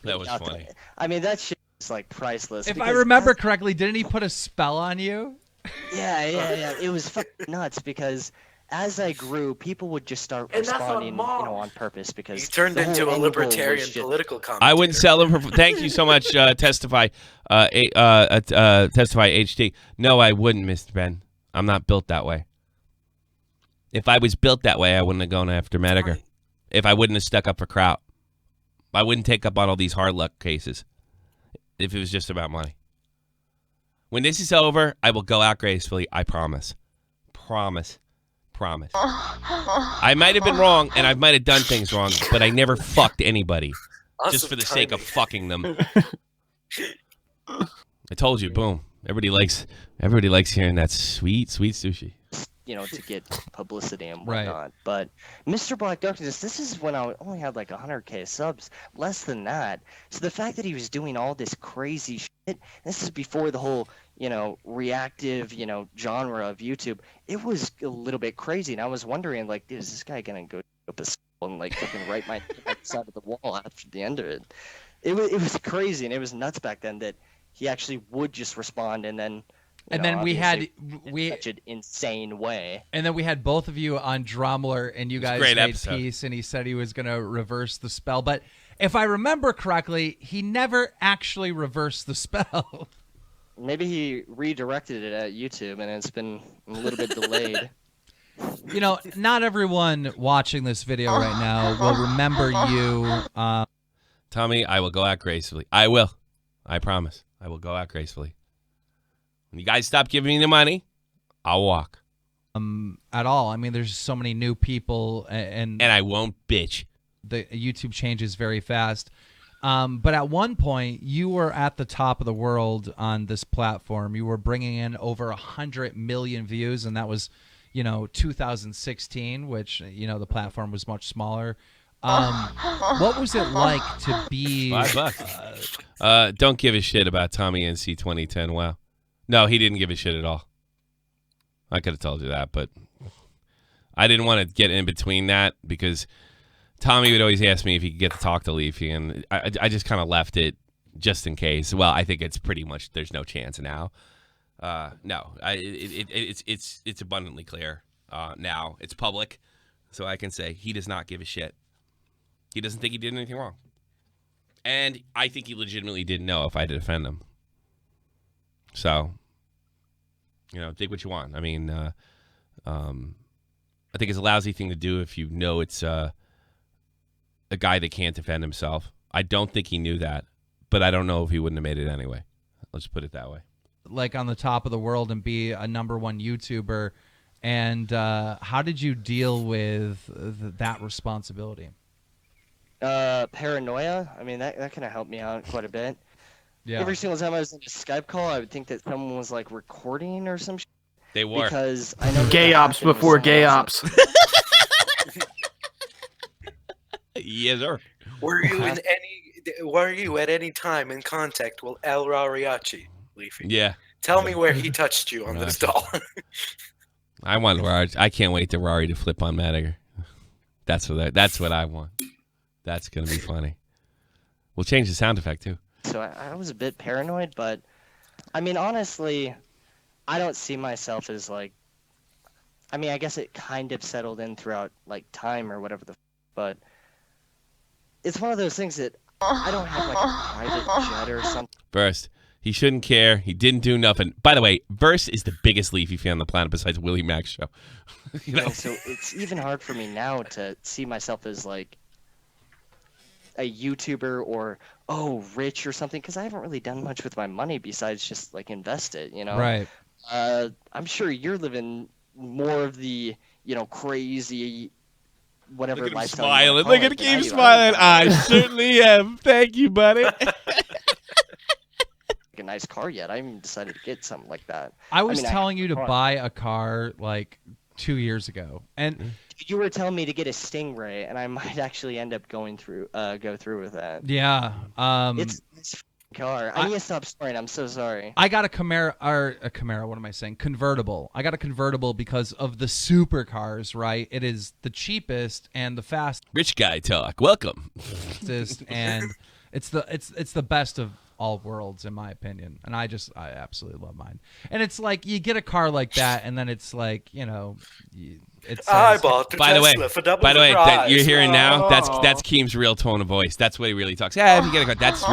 That was
nothing.
funny.
I mean, that shit is like priceless.
If I
because
remember correctly, didn't he put a spell on you?
Yeah. It was fucking nuts because as I grew, people would just start
And that's on
responding,
Mars.
on purpose because
He turned
the whole
into a
angle
libertarian
was just-
political commentator.
I wouldn't sell him for. Thank you so much. Testify, testify HD. No, I wouldn't, Mr. Ben. I'm not built that way. If I was built that way, I wouldn't have gone after Mediger. If I wouldn't have stuck up for Kraut, I wouldn't take up on all these hard luck cases. If it was just about money. When this is over, I will go out gracefully. I promise. Promise. I might have been wrong, and I might have done things wrong, but I never fucked anybody just
Awesome
for the sake of
timing.
fucking them. I told you, boom. Everybody likes hearing that sweet sushi.
to get publicity and
Right.
whatnot. But Mr. Black Darkness, this is when I only had like 100K subs, less than that. So the fact that he was doing all this crazy shit, this is before the whole, reactive, genre of YouTube. It was a little bit crazy, and I was wondering, like, dude, is this guy gonna go up a skull and like fucking write my side of the wall after the end of it? It was crazy, and it was nuts back then that he actually would just respond, and then.
And then we had
in such an insane way.
And then we had both of you on Dramaalert, and you guys
great
made
episode.
peace, and he said he was going to reverse the spell. But if I remember correctly, he never actually reversed the spell.
Maybe he redirected it at YouTube, and it's been a little bit delayed.
Not everyone watching this video right now will remember you.
Tommy, I will go out gracefully. I will. I promise. I will go out gracefully. When you guys stop giving me the money, I'll walk.
At all. I mean, there's so many new people, and
And I won't bitch.
the YouTube changes very fast. But at one point, you were at the top of the world on this platform. You were bringing in over 100 million views, and that was, 2016, which, the platform was much smaller. What was it like to be...
$5. Don't give a shit about Tommy NC 2010. Wow. No, he didn't give a shit at all. I could have told you that, but I didn't want to get in between that because Tommy would always ask me if he could get to talk to Leafy, and I just kind of left it just in case. Well, I think it's pretty much there's no chance now. No, it's abundantly clear now. It's public, so I can say he does not give a shit. He doesn't think he did anything wrong, and I think he legitimately didn't know if I had to defend him. So, think what you want. I mean, I think it's a lousy thing to do if you know it's a guy that can't defend himself. I don't think he knew that, but I don't know if he wouldn't have made it anyway. Let's put it that way.
Like on the top of the world and be a #1 YouTuber, and how did you deal with that responsibility?
Paranoia. I mean, that kind of helped me out quite a bit.
Yeah.
Every single time I was in a Skype call, I would think that someone was like recording or some shit.
They were.
Because I know
Gay ops before gay ops.
Yes, sir.
Were you at any time in contact with El Rariachi, Leafy?
Yeah.
Tell me where he touched you on this doll.
I want Rari. I can't wait to Rari to flip on Madiger. That's what I want. That's gonna be funny. We'll change the sound effect too.
So I was a bit paranoid, but I mean, honestly, I don't see myself as like. I mean, I guess it kind of settled in throughout like time or whatever but it's one of those things that I don't have like a private jet or something.
Versts. He shouldn't care. He didn't do nothing. By the way, Versts is the biggest Leafy fan on the planet besides Willie Mack's show.
So it's even hard for me now to see myself as like a YouTuber or rich or something, because I haven't really done much with my money besides just like invest it,
Right.
I'm sure you're living more of the crazy whatever
Look at him
lifestyle.
smiling. Look at him smiling. I certainly am. Thank you, buddy.
A nice car yet. I haven't even decided to get something like that.
I was telling you to buy a car like 2 years ago, and
you were telling me to get a Stingray, and I might actually end up go through with that.
yeah,
It's a car. I need to stop swearing. I'm so sorry.
I got a Camaro. What am I saying? Convertible. I got a convertible because of the supercars. Right? It is the cheapest and the fastest,
Rich guy talk. Welcome.
and it's the best of all worlds in my opinion, and I absolutely love mine. And it's like you get a car like that, and then it's like
I bought the
By the
Tesla
way,
for double
by the way,
price.
that you're hearing now, that's Keem's real tone of voice. That's what he really talks. Yeah, if you get a car, that's the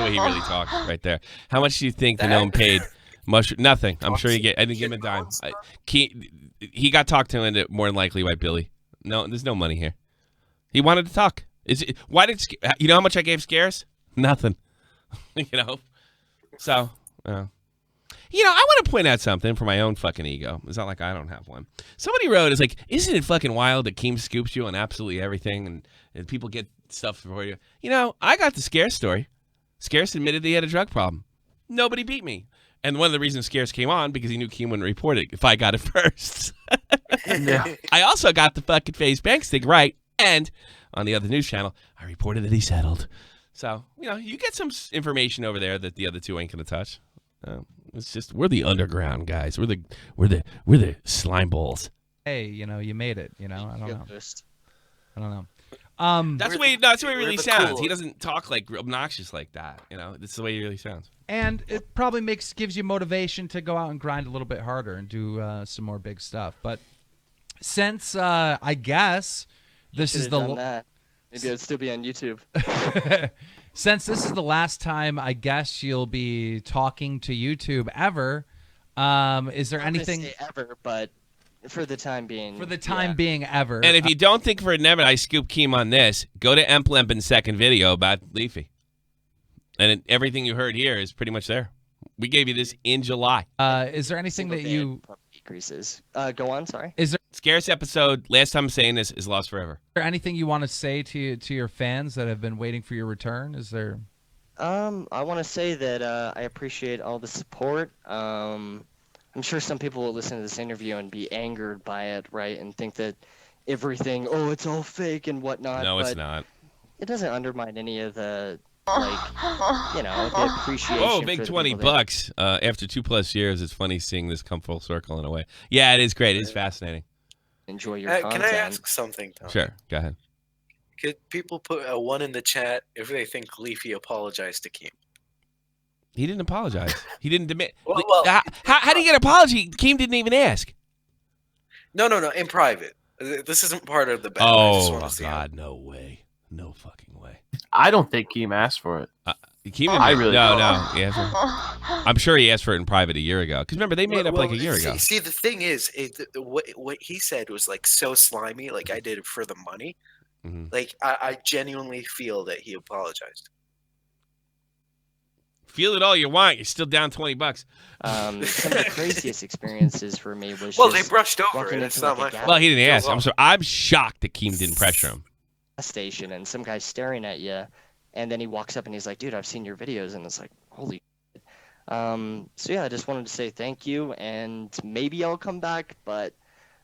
way he really talks right there. How much do you think the gnome paid? Nothing. I'm sure I didn't give him a dime. He got talked to into more than likely by Billy. No, there's no money here. He wanted to talk. Why did you know how much I gave Scares? Nothing. So. I want to point out something for my own fucking ego. It's not like I don't have one. Somebody wrote, it's like, isn't it fucking wild that Keem scoops you on absolutely everything and people get stuff for you? I got the Scarce story. Scarce admitted that he had a drug problem. Nobody beat me. And one of the reasons Scarce came on, because he knew Keem wouldn't report it if I got it first.
Yeah.
I also got the fucking FaZe Banks thing right. And on the other news channel, I reported that he settled. So, you get some information over there that the other two ain't going to touch. It's just we're the underground guys. We're the slime balls.
hey, you made it. I don't know. I don't know.
That's the way he really sounds.
cool.
He doesn't talk like obnoxious like that. That's the way he really sounds.
And it probably gives you motivation to go out and grind a little bit harder and do some more big stuff. But since I guess this is
Done that. Maybe I'd still be on YouTube.
since this is the last time I guess you'll be talking to YouTube ever, is there
I'm gonna
anything
say ever, but for the time being.
being ever?
And if you don't think for never I scoop Keem on this, go to Emplempin's second video about Leafy. And everything you heard here is pretty much there. We gave you this in July.
is there anything that you
decreases? Go on. Sorry.
is there
Scarce episode. Last time I'm saying this is lost forever.
Is there anything you want to say to your fans that have been waiting for your return? Is there?
I want to say that I appreciate all the support. I'm sure some people will listen to this interview and be angered by it, right? And think that everything, it's all fake and whatnot.
No, it's
but
not.
It doesn't undermine any of the, the appreciation.
Oh,
for
big
the
$20
people that
after 2+ years. It's funny seeing this come full circle in a way. Yeah, it is great. It is fascinating.
enjoy your
Can
content.
I ask something, Tom?
Sure, go ahead.
Could people put a 1 in the chat if they think Leafy apologized to Keem?
He didn't apologize. He didn't demand.
Well,
how do you get an apology? Keem didn't even ask.
No, in private. This isn't part of the battle. I just
Oh,
want to see
God, no way. No fucking way.
I don't think Keem asked for it.
Keem
I really
no.
don't.
He asked for it. I'm sure he asked for it in private a year ago. Because remember, they made up like a year ago.
See, the thing is, what he said was like so slimy. Like I did it for the money.
Mhm.
Like I genuinely feel that he apologized.
Feel it all you want. You're still down $20.
Some of the craziest experiences for me was
Well,
just
they brushed over
walking
it. It's
into,
not
like,
my
a
fault.
Well, he didn't
Goes
ask.
on.
I'm shocked that Keem didn't pressure him.
gas station and some guy's staring at you, and then he walks up and he's like, dude, I've seen your videos, and it's like, holy shit. So yeah, I just wanted to say thank you, and maybe I'll come back, but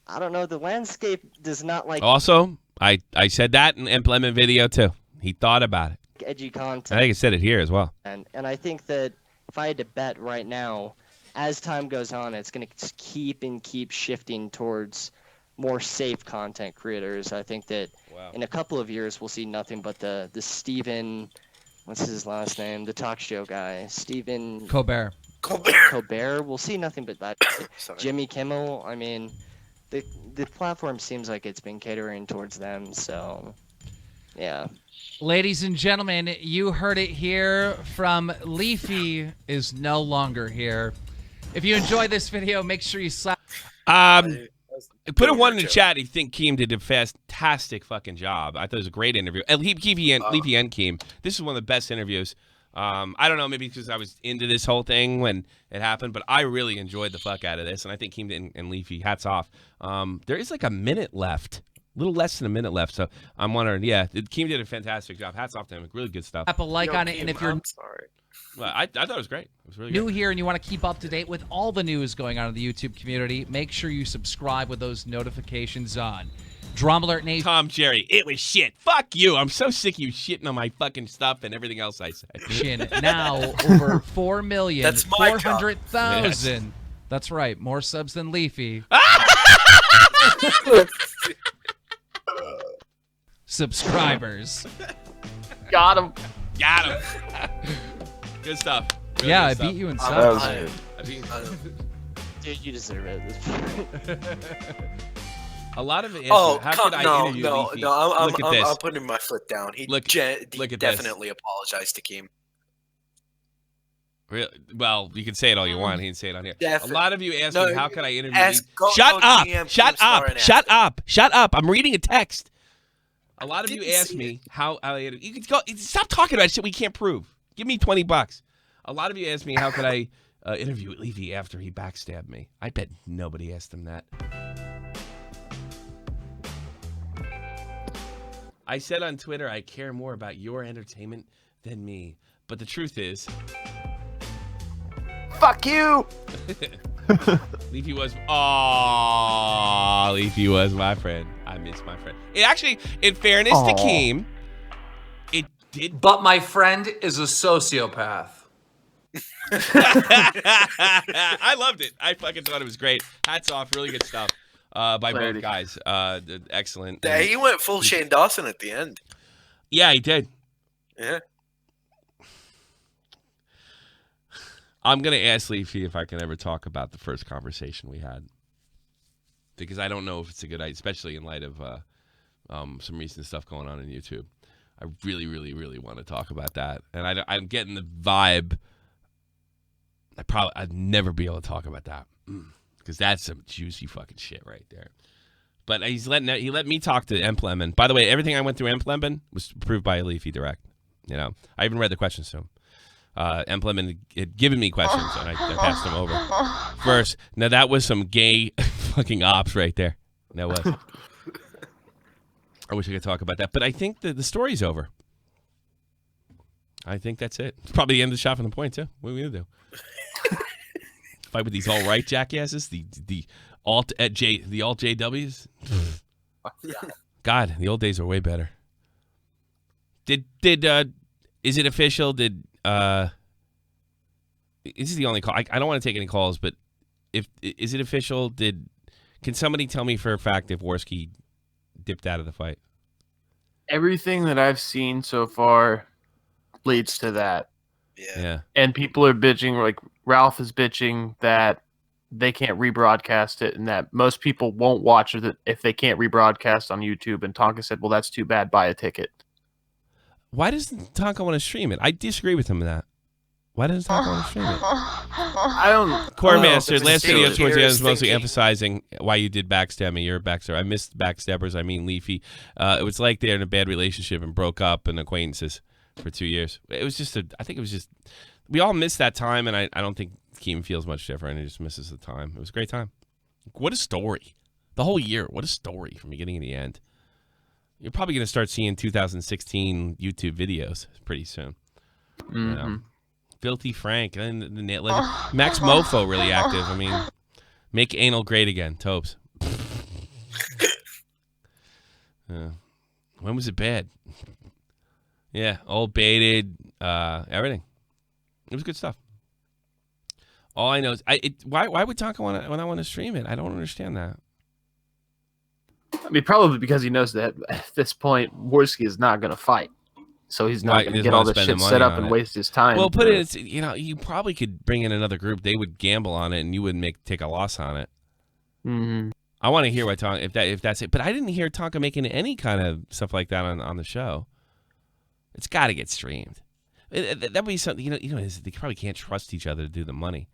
I don't know, the landscape does not like
Also, I said that in Implement video too. He thought about it.
edgy
I
content,
think I said it here as well.
and I think that if I had to bet right now, as time goes on, it's going to keep shifting towards more safe content creators. I think that in a couple of years we'll see nothing but the Steven, what's his last name, the talk show guy, Steven
Colbert.
Colbert. We'll see nothing but that.
Sorry.
Jimmy Kimmel. I mean, the platform seems like it's been catering towards them. So, yeah.
Ladies and gentlemen, you heard it here from Leafy is no longer here. If you enjoyed this video, make sure you slap.
Put a 1 in the chat. You think Keem did a fantastic fucking job. I thought it was a great interview. Leafy and Keem. This is one of the best interviews. I don't know, maybe because I was into this whole thing when it happened, but I really enjoyed the fuck out of this, and I think Keem and Leafy, hats off. There is like a minute left. A little less than a minute left, so I'm wondering, Keem did a fantastic job. Hats off to him. Really good stuff.
Tap a like on it, and if you're
I'm sorry.
Well, I thought it was great. It was really
new
good.
here and you want to keep up to date with all the news going on in the YouTube community, make sure you subscribe with those notifications on. Dramaalert Nation.
Tom Jerry, it was shit. Fuck you. I'm so sick of you shitting on my fucking stuff and everything else I said.
Now over 4,400,000.
Yes.
That's right, more subs than Leafy. Subscribers.
Got him.
Got him. Good stuff. Really
Yeah,
good
I
stuff.
beat you in
That
subs.
was
I-
good.
I beat-
Dude, you deserve it at this point.
A lot of it.
Oh,
How could I
no,
interview
no,
Leafy?
no!
Look at this.
I'm putting my foot down. He
Look at this.
definitely apologized to Keem.
Really? Well, you can say it all you want. He didn't say it on here.
Defi-
A lot of you ask
No,
me, how can I interview
ask-
Leafy?
go
Shut up!
DM
Shut
Keemstar
up!
and
Shut
ask.
up! Shut up! I'm reading a text. A lot of you
didn't
ask
see
me how I interview. You can go. Stop talking about shit we can't prove. Give me $20. A lot of you ask me how could I interview Leafy after he backstabbed me. I bet nobody asked him that. I said on Twitter, I care more about your entertainment than me. But the truth is,
Fuck you.
Leafy was, Leafy was my friend. I miss my friend. It actually, in fairness to
Aw.
Keem, it did.
But my friend is a sociopath.
I loved it. I fucking thought it was great. Hats off. Really good stuff by both
Lady.
guys. Excellent.
Yeah, he went full Shane Dawson at the end.
Yeah, he did.
Yeah.
I'm going to ask Leafy if I can ever talk about the first conversation we had. Because I don't know if it's a good idea, especially in light of some recent stuff going on YouTube. I really, really, really want to talk about that. And I'm getting the vibe. I'd never be able to talk about that. Because that's some juicy fucking shit right there. But he let me talk to Emplemon. By the way, everything I went through Emplemon was approved by Leafy direct. You know, I even read the questions to him. Emplemon had given me questions, and I passed them over. First, now that was some gay fucking ops right there. That was. I wish I could talk about that, but I think the story's over. I think that's it. It's probably the end of the shot from the point too. What are we gonna do? Fight with these all right jackasses, the alt JWs. God, the old days were way better. Did is it official? This is the only call. I don't want to take any calls, but is it official? Can somebody tell me for a fact if Worski dipped out of the fight?
Everything that I've seen so far leads to that.
Yeah.
And people are bitching, like Ralph is bitching that they can't rebroadcast it and that most people won't watch it if they can't rebroadcast on YouTube. And Tonka said, well, that's too bad. Buy a ticket.
Why doesn't Tonka want to stream it? I disagree with him on that. Why doesn't Tonka want to stream it?
I don't.
Core
Oh,
Master,
it's
last
still
video towards the end
here
was
is
mostly
thinking.
emphasizing why you did backstab me. You're a backstabber. I missed backstabbers. I mean Leafy. It was like they're in a bad relationship and broke up and acquaintances for 2 years. It was just I think it was just, we all missed that time, and I don't think Keem feels much different. He just misses the time. It was a great time. What a story. The whole year, what a story from beginning to the end. You're probably going to start seeing 2016 YouTube videos pretty soon.
Mm-hmm.
You know? Filthy Frank. And Max Mofo really active. I mean, make anal great again, Tobes. When was it bad? Yeah, old baited, everything. It was good stuff. All I know is, why would Tonka when I want to stream it? I don't understand that.
I mean, probably because he knows that at this point, Worski is not going to fight. So he's not
Right,
going
he
to
doesn't
get all
wanna
this
spend the
shit set
money
up
on
and
it.
waste his time.
Well, put it, you probably could bring in another group. They would gamble on it, and you wouldn't take a loss on it.
Mm-hmm.
I want to hear what Tonka, if that's it. But I didn't hear Tonka making any kind of stuff like that on the show. It's got to get streamed. That'd be something. They probably can't trust each other to do the money.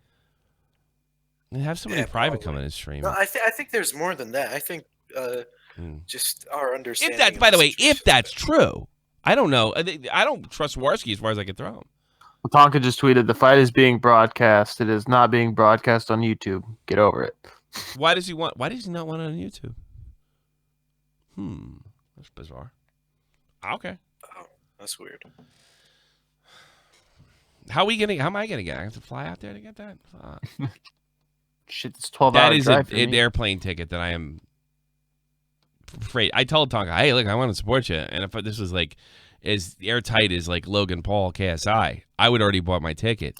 And have somebody private come in and stream.
No, I think there's more than that. I think just our understanding.
If that's, by the way, if that's true, I don't know. I don't trust Worski as far as I can throw him.
Well, Tonka just tweeted, the fight is being broadcast. It is not being broadcast on YouTube. Get over it.
Why does he not want it on YouTube? That's bizarre. Okay.
Oh, that's weird.
How am I gonna get? I have to fly out there to get that. Fuck.
Shit, it's 12
That
hours
is
drive for
an
me.
airplane ticket that I am afraid. I told Tonka, hey, look, I want to support you, and if this was like as airtight as like Logan Paul KSI, I would already bought my ticket.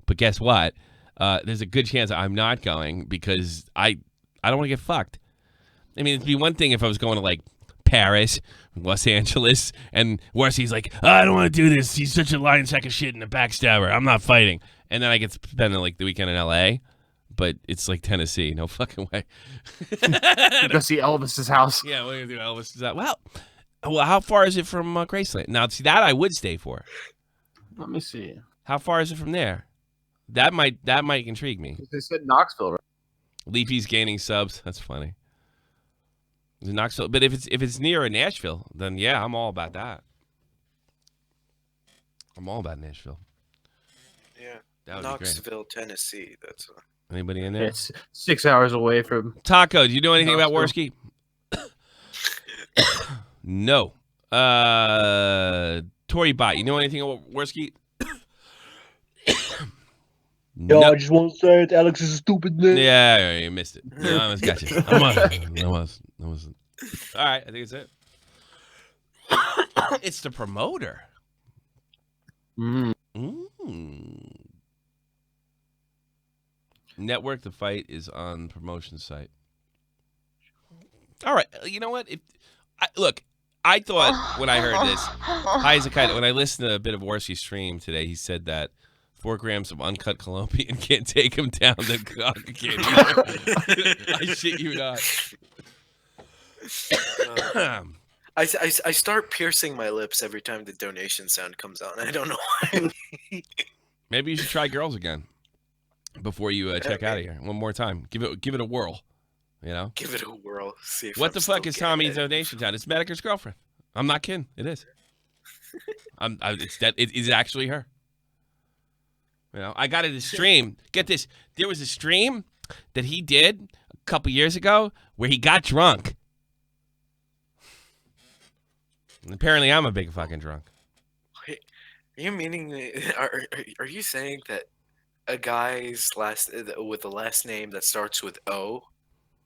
But guess what? There's a good chance I'm not going because I don't want to get fucked. I mean, it'd be one thing if I was going to like Paris, Los Angeles, and Worski's like, I don't want to do this. He's such a lying sack of shit and a backstabber. I'm not fighting. And then I get to spend like the weekend in L.A., but it's like Tennessee. No fucking way.
Go see Elvis's house.
Yeah, we're going to do Elvis. Well, how far is it from Graceland? Now, see, that I would stay for.
Let me see.
How far is it from there? That might intrigue me.
They said Knoxville, right?
Leafy's gaining subs. That's funny. Is it Knoxville? But if it's near Nashville, then yeah, I'm all about that. I'm all about Nashville.
Yeah.
That would be great.
Knoxville, Tennessee. That's
Anybody in there?
It's 6 hours away from.
Taco, do you know anything about
Knoxville.
Worski? No. Tory Bot, you know anything about Worski?
Yo, I just want to say that Alex is a stupid man.
Yeah, you missed it. No, I almost got you. I was. All right, I think it's it. It's the promoter. Network the fight is on promotion site. All right, you know what? Look, I thought when I heard this, when I listened to a bit of Worski's stream today, he said that 4 grams of uncut Colombian can't take him down. I shit you not.
I start piercing my lips every time the donation sound comes on. I don't know why.
Maybe you should try girls again before you check out of here. One more time. Give it a whirl. You know?
Give it a whirl. See if
What
I'm
the fuck
still
is Tommy's
getting it.
donation town? It's Medicare's girlfriend. I'm not kidding. It is. It is actually her. You know, I got it a stream. Get this. There was a stream that he did couple years ago where he got drunk. And apparently, I'm a big fucking drunk.
Wait, are you meaning? Are you saying that a guy's with a last name that starts with O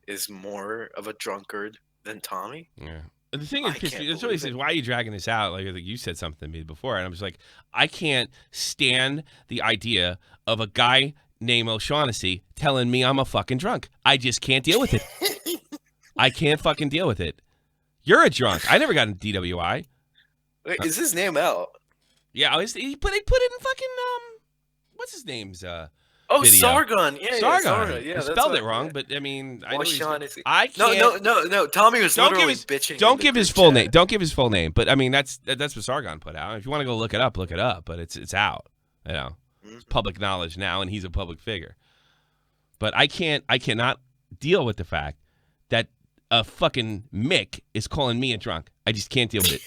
is more of a drunkard than Tommy?
Yeah. The thing is, it's really says, why are you dragging this out? Like you said something to me before, and I'm just like, I can't stand the idea of a guy named O'Shaughnessy telling me I'm a fucking drunk. I just can't deal with it. I can't fucking deal with it. You're a drunk. I never got a DWI.
Wait, is his name out?
Yeah, he put it in fucking what's his name's
Oh,
video.
Sargon. Yeah,
Sargon.
Yeah,
I spelled it wrong, but I mean, I can't.
No. Tommy was literally bitching.
Don't give his full name. Don't give his full name. But I mean, that's what Sargon put out. If you want to go look it up, look it up. But it's out. You know, it's public knowledge now, and he's a public figure. But I cannot deal with the fact that a fucking Mick is calling me a drunk. I just can't deal with it.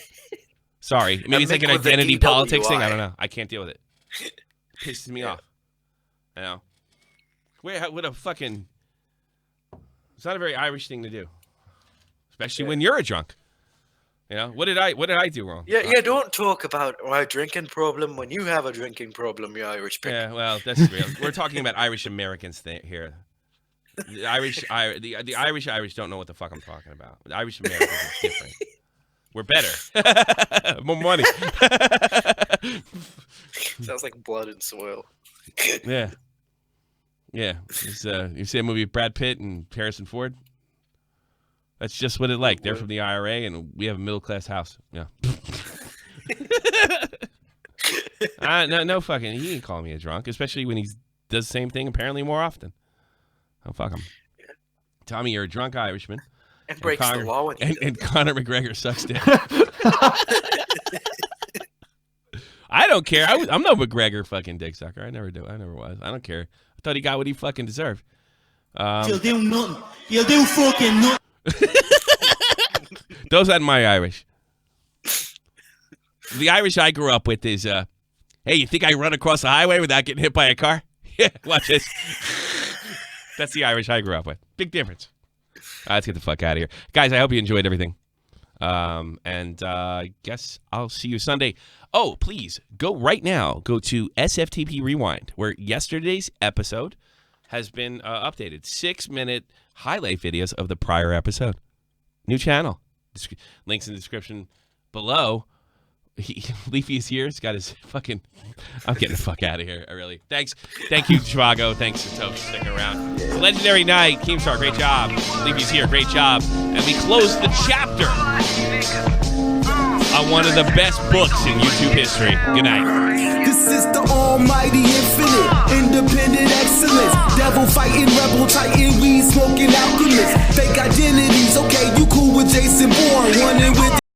Sorry, maybe it's like an identity politics thing. I don't know. I can't deal with it. It pisses me off. You know, what a fucking. It's not a very Irish thing to do, especially when you're a drunk. You know, what did I do wrong?
Yeah. Don't talk about my drinking problem when you have a drinking problem, you Irish prick.
Yeah, well, that's real. We're talking about Irish Americans here. The Irish don't know what the fuck I'm talking about. The Irish Americans are different. We're better. More money.
Sounds like blood and soil.
Yeah. You see a movie with Brad Pitt and Harrison Ford? That's just what it's like. They're from the IRA, and we have a middle-class house. Yeah. No fucking. He ain't calling me a drunk, especially when he does the same thing apparently more often. Oh, fuck him. Yeah. Tommy, you're a drunk Irishman.
And breaks the law when he
and Conor McGregor sucks dick. I don't care. I'm no McGregor fucking dick sucker. I never was. I don't care. I thought he got what he fucking deserved.
You'll do nothing. You'll do fucking nothing.
Those aren't my Irish. The Irish I grew up with is, hey, you think I run across the highway without getting hit by a car? Yeah, watch this. That's the Irish I grew up with. Big difference. Let's get the fuck out of here. Guys, I hope you enjoyed everything. I guess I'll see you Sunday. Oh, please, go right now. Go to SFTP Rewind, where yesterday's episode has been updated. 6-minute highlight videos of the prior episode. New channel. Links in the description below. Leafyishere. He's got his fucking... I'm getting the fuck out of here. I really... Thanks. Thank you, Chivago. Thanks to Tobes for sticking around. Legendary night. Keemstar, great job. Leafyishere, great job. And we close the chapter on one of the best books in YouTube history. Good night.
This is the almighty infinite, independent excellence. Devil fighting, rebel titan, weed smoking alchemist. Fake identities, okay, you cool with Jason Bourne, running with